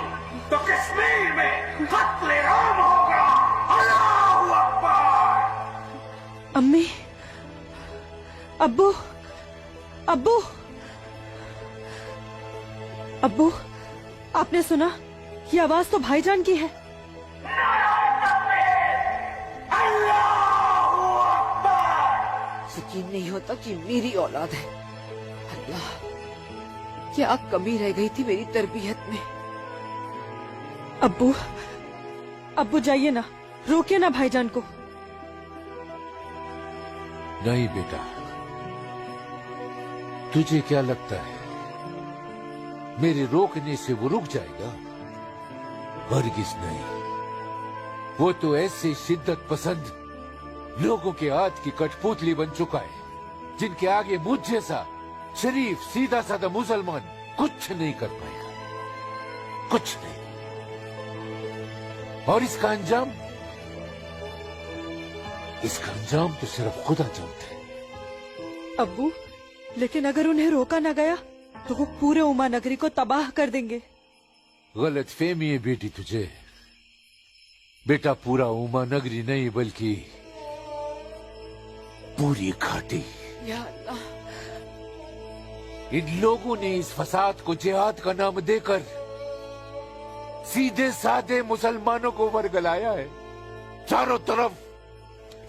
तो कश्मीर में कत्ले-आम होगा। अल्लाहू अकबर। अम्मी, अब्बू, अब्बू, अब्बू, आपने सुना? ये आवाज तो भाईजान की है। यकीन नहीं होता कि मेरी औलाद है। अल्लाह, क्या कमी रह गई थी मेरी तरबियत में। अब्बू, अब्बू जाइए ना, रोकिए ना भाईजान को। नहीं बेटा, तुझे क्या लगता है मेरे रोकने से वो रुक जाएगा? हरगिज नहीं। वो तो ऐसे शिद्दत पसंद लोगों के हाथ की कठपुतली बन चुका है जिनके आगे मुझ जैसा शरीफ सीधा साधा मुसलमान कुछ नहीं कर पाएगा, कुछ नहीं। और इसका अंजाम तो सिर्फ खुदा जानता है। अब्बू, लेकिन अगर उन्हें रोका न गया तो वो पूरे उमा नगरी को तबाह कर देंगे। गलत फहमी है बेटी तुझे। बेटा, पूरा उमा नगरी नहीं बल्कि पूरी घाटी। या अल्लाह, इन लोगों ने इस फसाद को जिहाद का नाम देकर सीधे साधे मुसलमानों को वर्गलाया है। चारों तरफ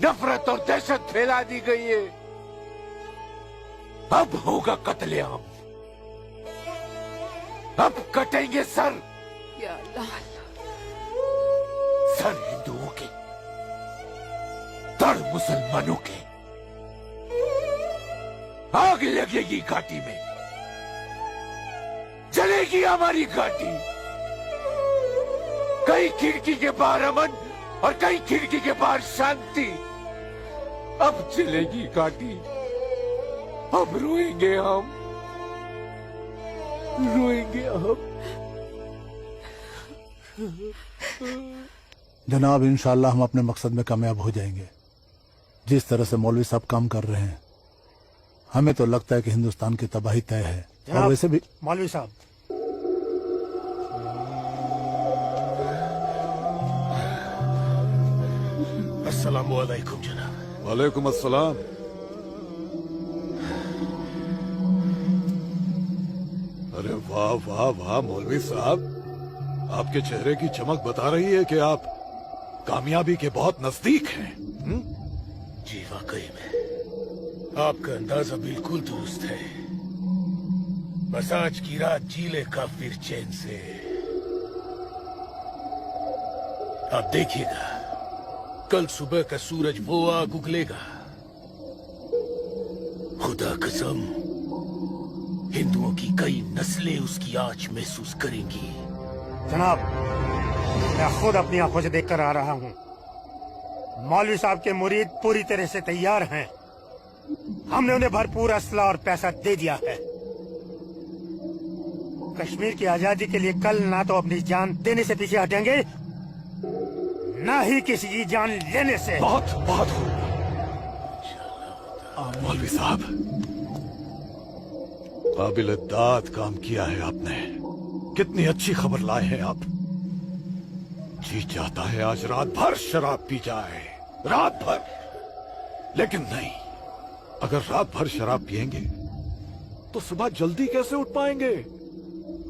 नफरत और दहशत फैला दी गई है। अब होगा कत्लेआम, अब कटेंगे सर। या अल्लाह, सर हिंदुओं के, धड़ मुसलमानों के। आग लगेगी घाटी में, जलेगी हमारी घाटी। कई खिड़की के बाहर अमन और कई खिड़की के बाहर शांति। अब जलेगी घाटी, अब रोएंगे हम, रोएंगे हम। जनाब, इंशाल्लाह हम अपने मकसद में कामयाब हो जाएंगे। जिस तरह से मौलवी साहब काम कर रहे हैं, हमें तो लगता है कि हिंदुस्तान की तबाही तय है। और वैसे भी मौलवी साहब, अस्सलामु अलैकुम जनाब। वालेकुम अस्सलाम। अरे वाह वाह वाह मौलवी साहब, आपके चेहरे की चमक बता रही है कि आप कामयाबी के बहुत नजदीक हैं। जी वाकई में आपका अंदाजा बिल्कुल दुरुस्त है। बस आज की रात जी ले का फिर चैन से। आप देखिएगा, कल सुबह का सूरज वो आग उगलेगा। खुदा कसम, हिंदुओं की कई नस्लें उसकी आंच महसूस करेंगी। जनाब, मैं खुद अपनी आंखों से देखकर आ रहा हूँ। मौलवी साहब के मुरीद पूरी तरह से तैयार हैं। हमने उन्हें भरपूर असला और पैसा दे दिया है। कश्मीर की आजादी के लिए कल ना तो अपनी जान देने से पीछे हटेंगे, ना ही किसी की जान लेने से। बहुत बहुत मौलवी साहब, काबिल दाद काम किया है आपने। कितनी अच्छी खबर लाए हैं आप। जी चाहता है आज रात भर शराब पी जाए, रात भर। लेकिन नहीं, अगर रात भर शराब पिएंगे तो सुबह जल्दी कैसे उठ पाएंगे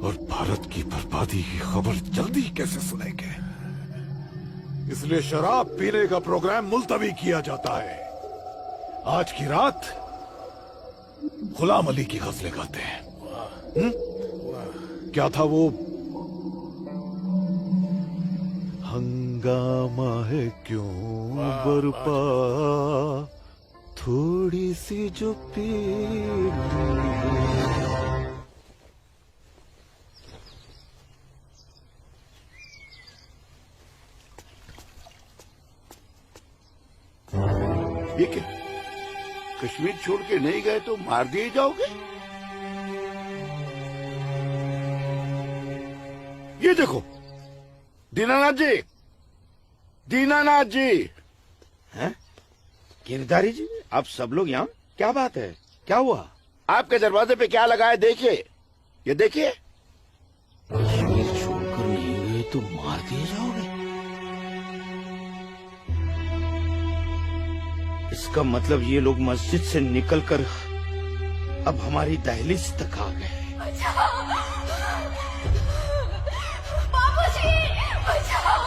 और भारत की बर्बादी की खबर जल्दी कैसे सुनेंगे। इसलिए शराब पीने का प्रोग्राम मुलतवी किया जाता है। आज की रात गुलाम अली की गजलें गाते हैं। क्या था वो? हंगामा है क्यों बरपा, थोड़ी सी जो पीर। ये क्या? कश्मीर छोड़ के नहीं गए तो मार दिए जाओगे? ये देखो, दीनानाथ जी, दीनानाथ जी। हैं? गिरधारी जी, आप सब लोग यहाँ? क्या बात है? क्या हुआ? आपके दरवाजे पे क्या लगा है? देखिए, ये देखिए। कश्मीर छोड़कर नहीं गए तो मार दिए जाओगे? इसका मतलब ये लोग मस्जिद से निकलकर अब हमारी दहलीज तक आ गए। बाबूजी, बचाओ!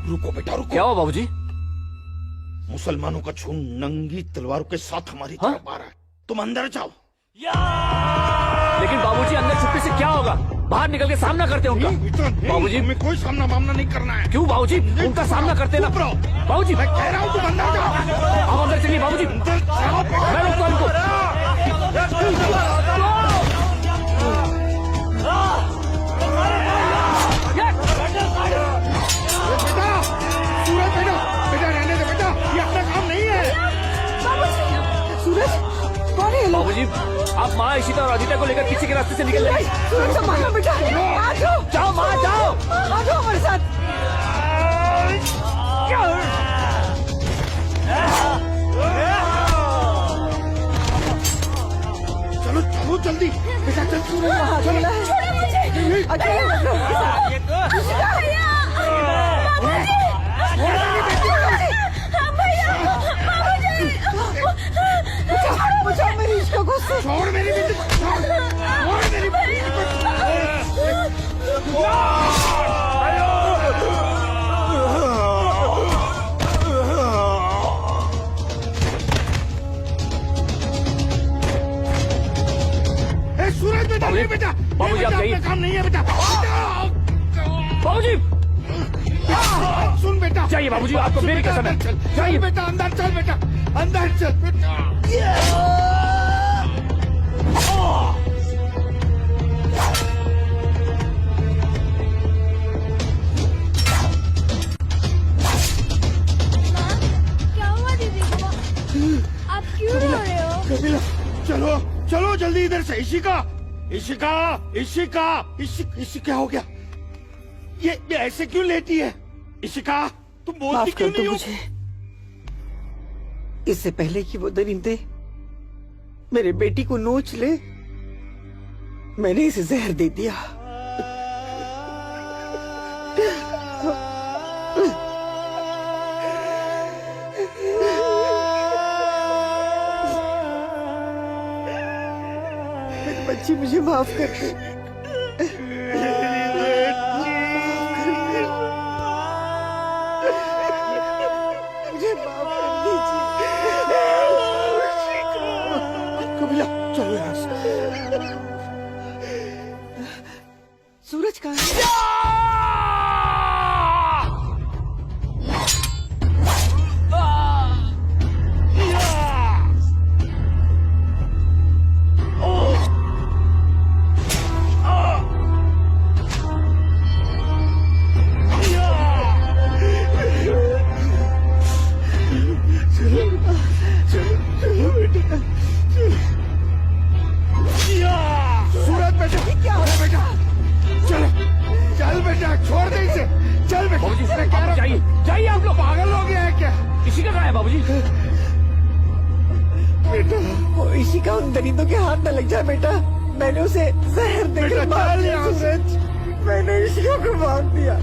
रुको बेटा, रुको। क्या हुआ बाबूजी? मुसलमानों का झुंड नंगी तलवारों के साथ हमारी तरफ आ रहा है। तुम अंदर जाओ। लेकिन बाबूजी, अंदर छुपने से क्या होगा? बाहर निकल के सामना करते हैं उनका। बाबूजी, हमें कोई सामना मामला नहीं करना है। क्यों बाबूजी? उनका सामना करते ना। बाबूजी, मैं कह रहा हूँ तुम अंदर जाओ। आप अंदर चलिए बाबूजी। मैं रोकता हूं उनको। बेटा रहने दे बेटा, ये अपना काम नहीं है। सूरज, कौन है ये लोग? बाबूजी, आप माँ इशिता और आदित्य को लेकर पीछे के रास्ते से निकल जाइए। सूरज, संभालो बेटा, आ जाओ। जाओ माँ, जाओ। आ जाओ हमारे साथ। चलो चलो जल्दी बेटा, चल। चलो, बचाओ मेरी इसको गुस्से। छोड़ मेरी बेटी, छोड़ मेरी बेटी को। सूरज बेटा, नहीं बेटा, बाबूजी, आप जाइए। काम नहीं है बेटा। बाबूजी सुन बेटा, जाइए बाबूजी, आपको मेरी कसम है। चल बेटा, अंदर चल बेटा, अंदर चल बेटा। क्या हुआ दीदी को? आप क्यों रो रहे हो? कपिला, चलो चलो जल्दी इधर से। इशिका, इशिका, इशिका, क्या हो गया? ये ऐसे क्यों लेटी है? इशिका, तुम बोलती माफ क्यों कर दो नहीं हो? मुझे। इससे पहले कि वो दरिंदे मेरे बेटी को नोच ले, मैंने इसे जहर दे दिया। मेरी बच्ची, मुझे माफ कर दे। मुझे माफ कर दीजिए। कपिला, चलो यहाँ से। सूरज कहाँ है? सूरज बेटा, क्या हो रहा बेटा? चलो, चल बेटा, छोड़ दे इसे। चल बेटा। बाबूजी, मैं कह रहा हूं, जाइए, जाइए आप लोग। पागल हो गया है क्या? इसी का कहा है बाबूजी? बेटा, वो इसी का उन दरिंदों के हाथ न लग जाए बेटा। मैंने उसे जहर देकर मार दिया। सूरज, मैंने इसी को मार दिया।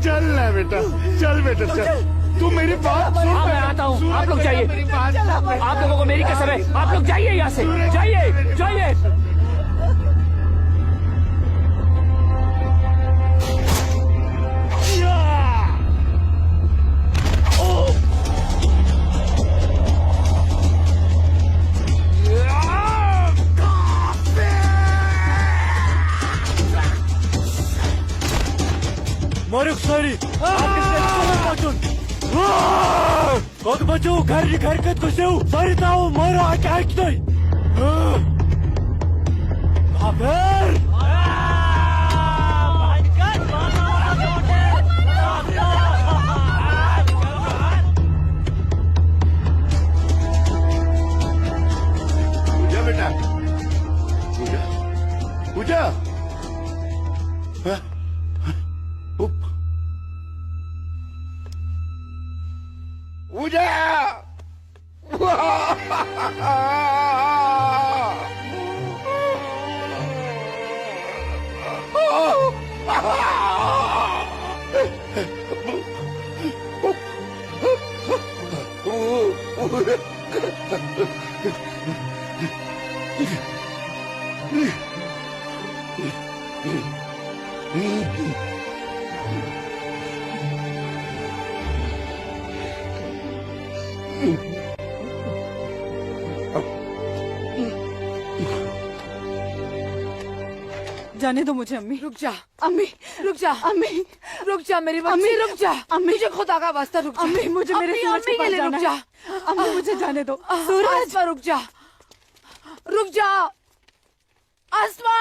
चल ना बेटा, चल बेटा, चल। तू मेरी बात सुन। हाँ, मैं आता हूँ, आप लोग जाइए। आप लोगों को मेरी कसम है, आप लोग जाइए यहाँ से। जाइए, जाइए। Moruk sorry. Kod bachau घर हरकत को सेव सारी ताऊ मारा अटैक नहीं अबेर पूजा बेटा, पूजा, पूजा, हाँ? पूजा, जाने दो मुझे अम्मी। रुक जा अम्मी, रुक जा अम्मी, रुक जा मेरी बच्ची, अम्मी, रुक जा। अम्मी, मुझे खुदा का वास्ता रुक जा। अम्मी, मुझे मेरे सूरज अम्मी के पास के लिए जाना रुक जा। है। अम्मी, मुझे जाने दो। सूरज, आसमा रुक जा, रुक जा आसमा।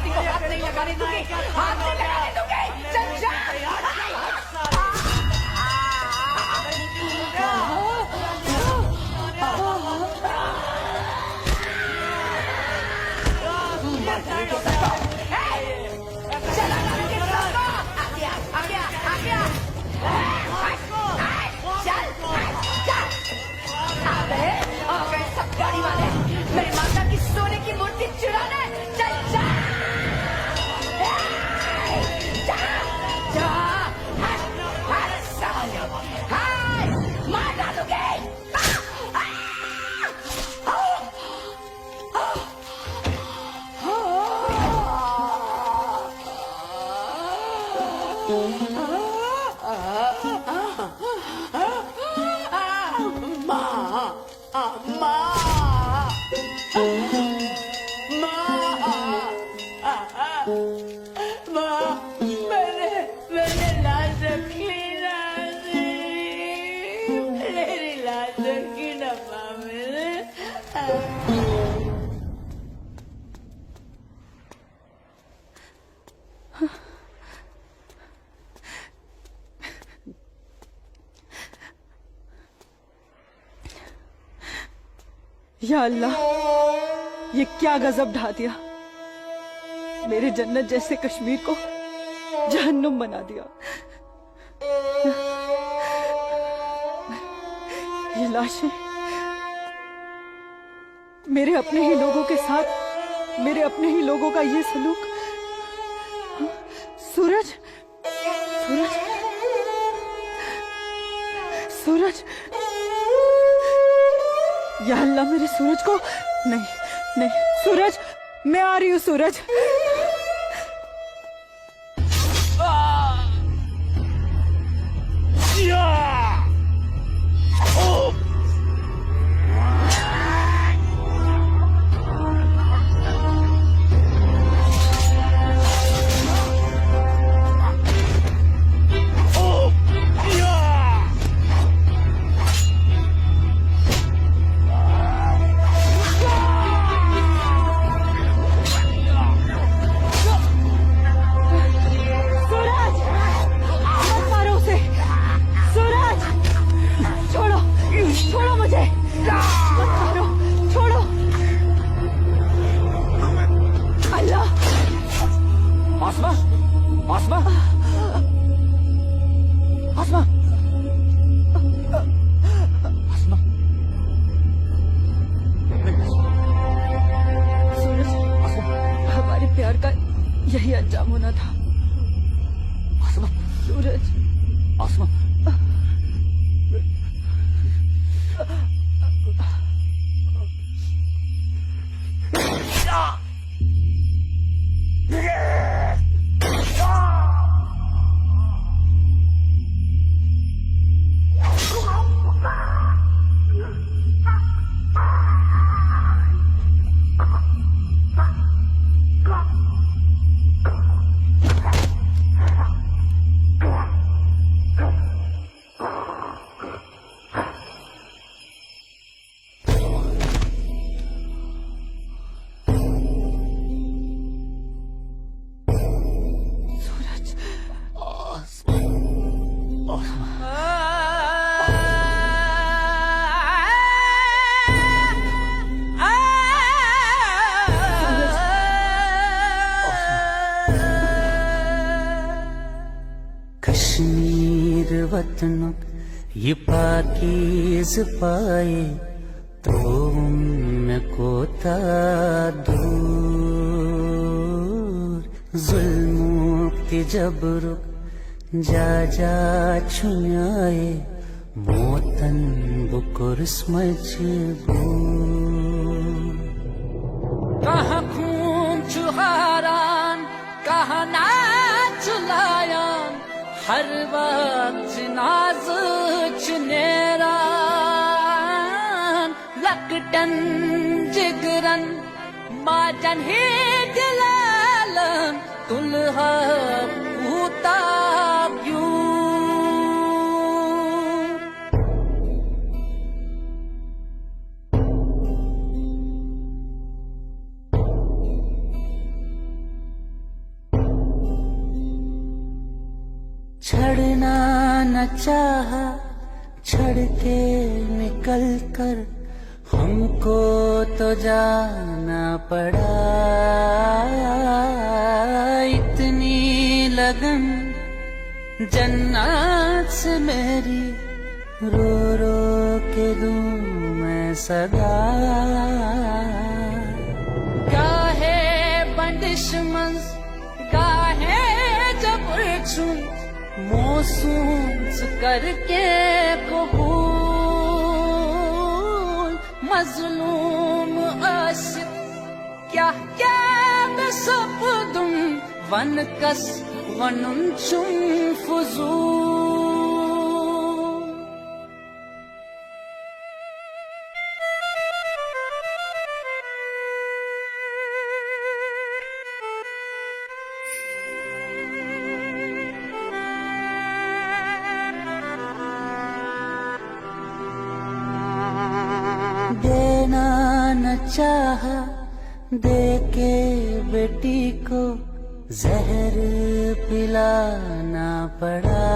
किसी को हाथ नहीं लगाने दूंगी, हाथ नहीं लगाने दूंगी। चल जा। गाड़ी वाले मेरी माता की सोने की मूर्ति चुराने, चल जा। जा जा, मार डालूंगी। मैंने लाश रखी ना, मेरी लाश रखी ना माँ मैंने। या अल्लाह, ये क्या गजब ढा दिया। मेरे जन्नत जैसे कश्मीर को जहन्नुम बना दिया। ये लाशें मेरे अपने ही लोगों के साथ, मेरे अपने ही लोगों का ये सलूक। सूरज, सूरज, सूरज, या अल्लाह, मेरे सूरज को नहीं, नहीं, सूरज, मैं आ रही हूँ सूरज। यही अंजाम होना था। सूरज, आसमा, कश्मीर वतन ये पाकीज़ पाए तो उनको दूर जुल्म के जबर जा जा छुआए मोतन बुकुर्स मजबूर। कहाँ खून चुहारान कहाँ ना चुलायान हर वक्त नाज चुनेरान लकटन जिगरन माजन ही दिलालन तुलहा पूता क्यों। छड़ना न चाहा, छड़ के निकल कर हमको तो जाना पड़ा। इतनी लगन जन्नत से मेरी, रो रो के दूं मैं सदा। गाहे बंदिश मंज, गाहे जबर चुन, मोसूस करके कबूल। मजलूम आशिक क्या क्या बेसब्दुम, वन कस वनुन चुम फुजूल। देना न चाहा, दे के बेटी को जहर पिलाना पड़ा।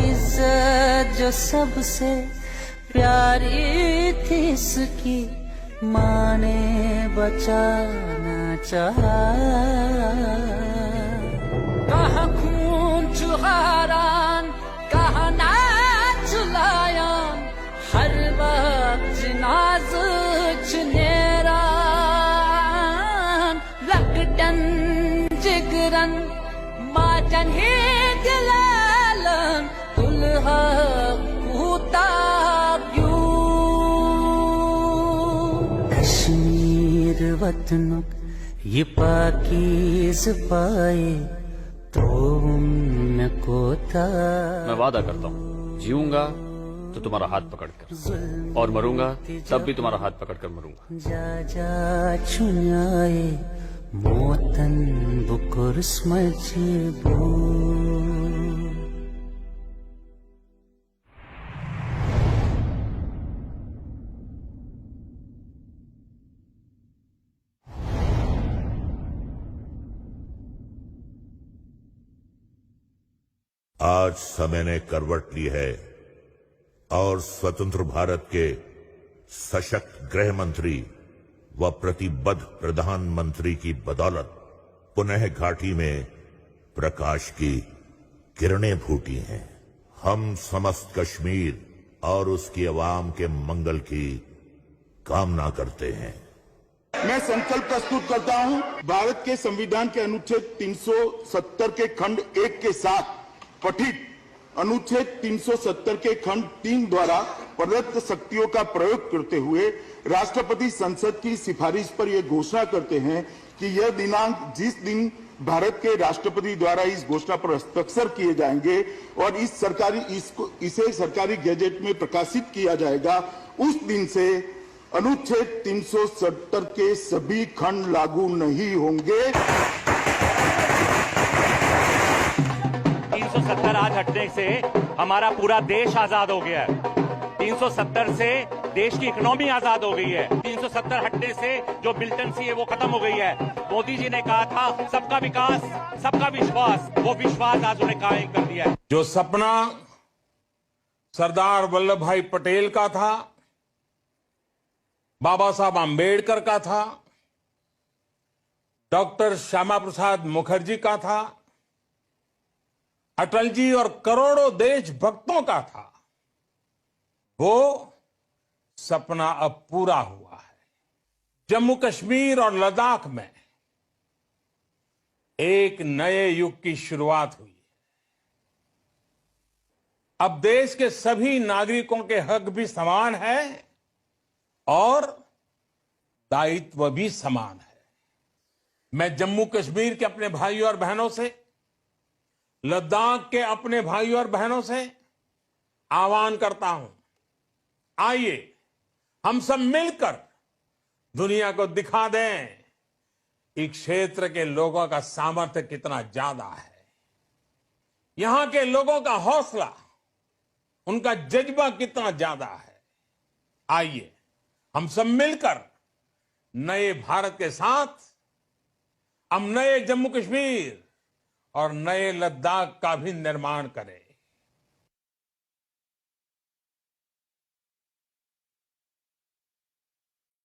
इज्जत जो सबसे प्यारी थी इसकी, माँ ने बचाना चाहा। कहाँ खून चुहारान, कहाँ नाच लायान, हर वक्त नाज चुनेरान। लकटन जिगरन माचन ही दिलालन, दुल्हा कूता क्यों। कश्मीर वतन ये पाकीज़ पाए तो उनको था। मैं वादा करता हूँ, जीऊंगा तो तुम्हारा हाथ पकड़कर, और मरूंगा तब भी तुम्हारा हाथ पकड़कर मरूंगा। जा जा छुनाए मोतन बुकुर मजबूर। आज समय ने करवट ली है और स्वतंत्र भारत के सशक्त गृह मंत्री व प्रतिबद्ध प्रधानमंत्री की बदौलत पुनः घाटी में प्रकाश की किरणें फूटी हैं। हम समस्त कश्मीर और उसकी आवाम के मंगल की कामना करते हैं। मैं संकल्प प्रस्तुत करता हूं, भारत के संविधान के अनुच्छेद 370 के खंड 1 के साथ पठित अनुच्छेद 370 के खंड 3 द्वारा प्रदत्त शक्तियों का प्रयोग करते हुए राष्ट्रपति संसद की सिफारिश पर यह घोषणा करते हैं कि यह दिनांक जिस दिन भारत के राष्ट्रपति द्वारा इस घोषणा पर हस्ताक्षर किए जाएंगे और इसे सरकारी गैजेट में प्रकाशित किया जाएगा, उस दिन से अनुच्छेद 370 के सभी खंड लागू नहीं होंगे। 370 आज हटने से हमारा पूरा देश आजाद हो गया है। 370 से देश की इकोनॉमी आजाद हो गई है। 370 हटने से जो मिलिटेंसी है वो खत्म हो गई है। मोदी जी ने कहा था सबका विकास सबका विश्वास, वो विश्वास आज उन्हें कायम कर दिया है। जो सपना सरदार वल्लभ भाई पटेल का था, बाबा साहब आम्बेडकर का था, डॉक्टर श्यामा प्रसाद मुखर्जी का था, अटल जी और करोड़ों देशभक्तों का था, वो सपना अब पूरा हुआ है। जम्मू कश्मीर और लद्दाख में एक नए युग की शुरुआत हुई। अब देश के सभी नागरिकों के हक भी समान है और दायित्व भी समान है। मैं जम्मू कश्मीर के अपने भाइयों और बहनों से, लद्दाख के अपने भाइयों और बहनों से आह्वान करता हूं, आइए हम सब मिलकर दुनिया को दिखा दें इस क्षेत्र के लोगों का सामर्थ्य कितना ज्यादा है। यहां के लोगों का हौसला, उनका जज्बा कितना ज्यादा है। आइए हम सब मिलकर नए भारत के साथ हम नए जम्मू कश्मीर और नए लद्दाख का भी निर्माण करें।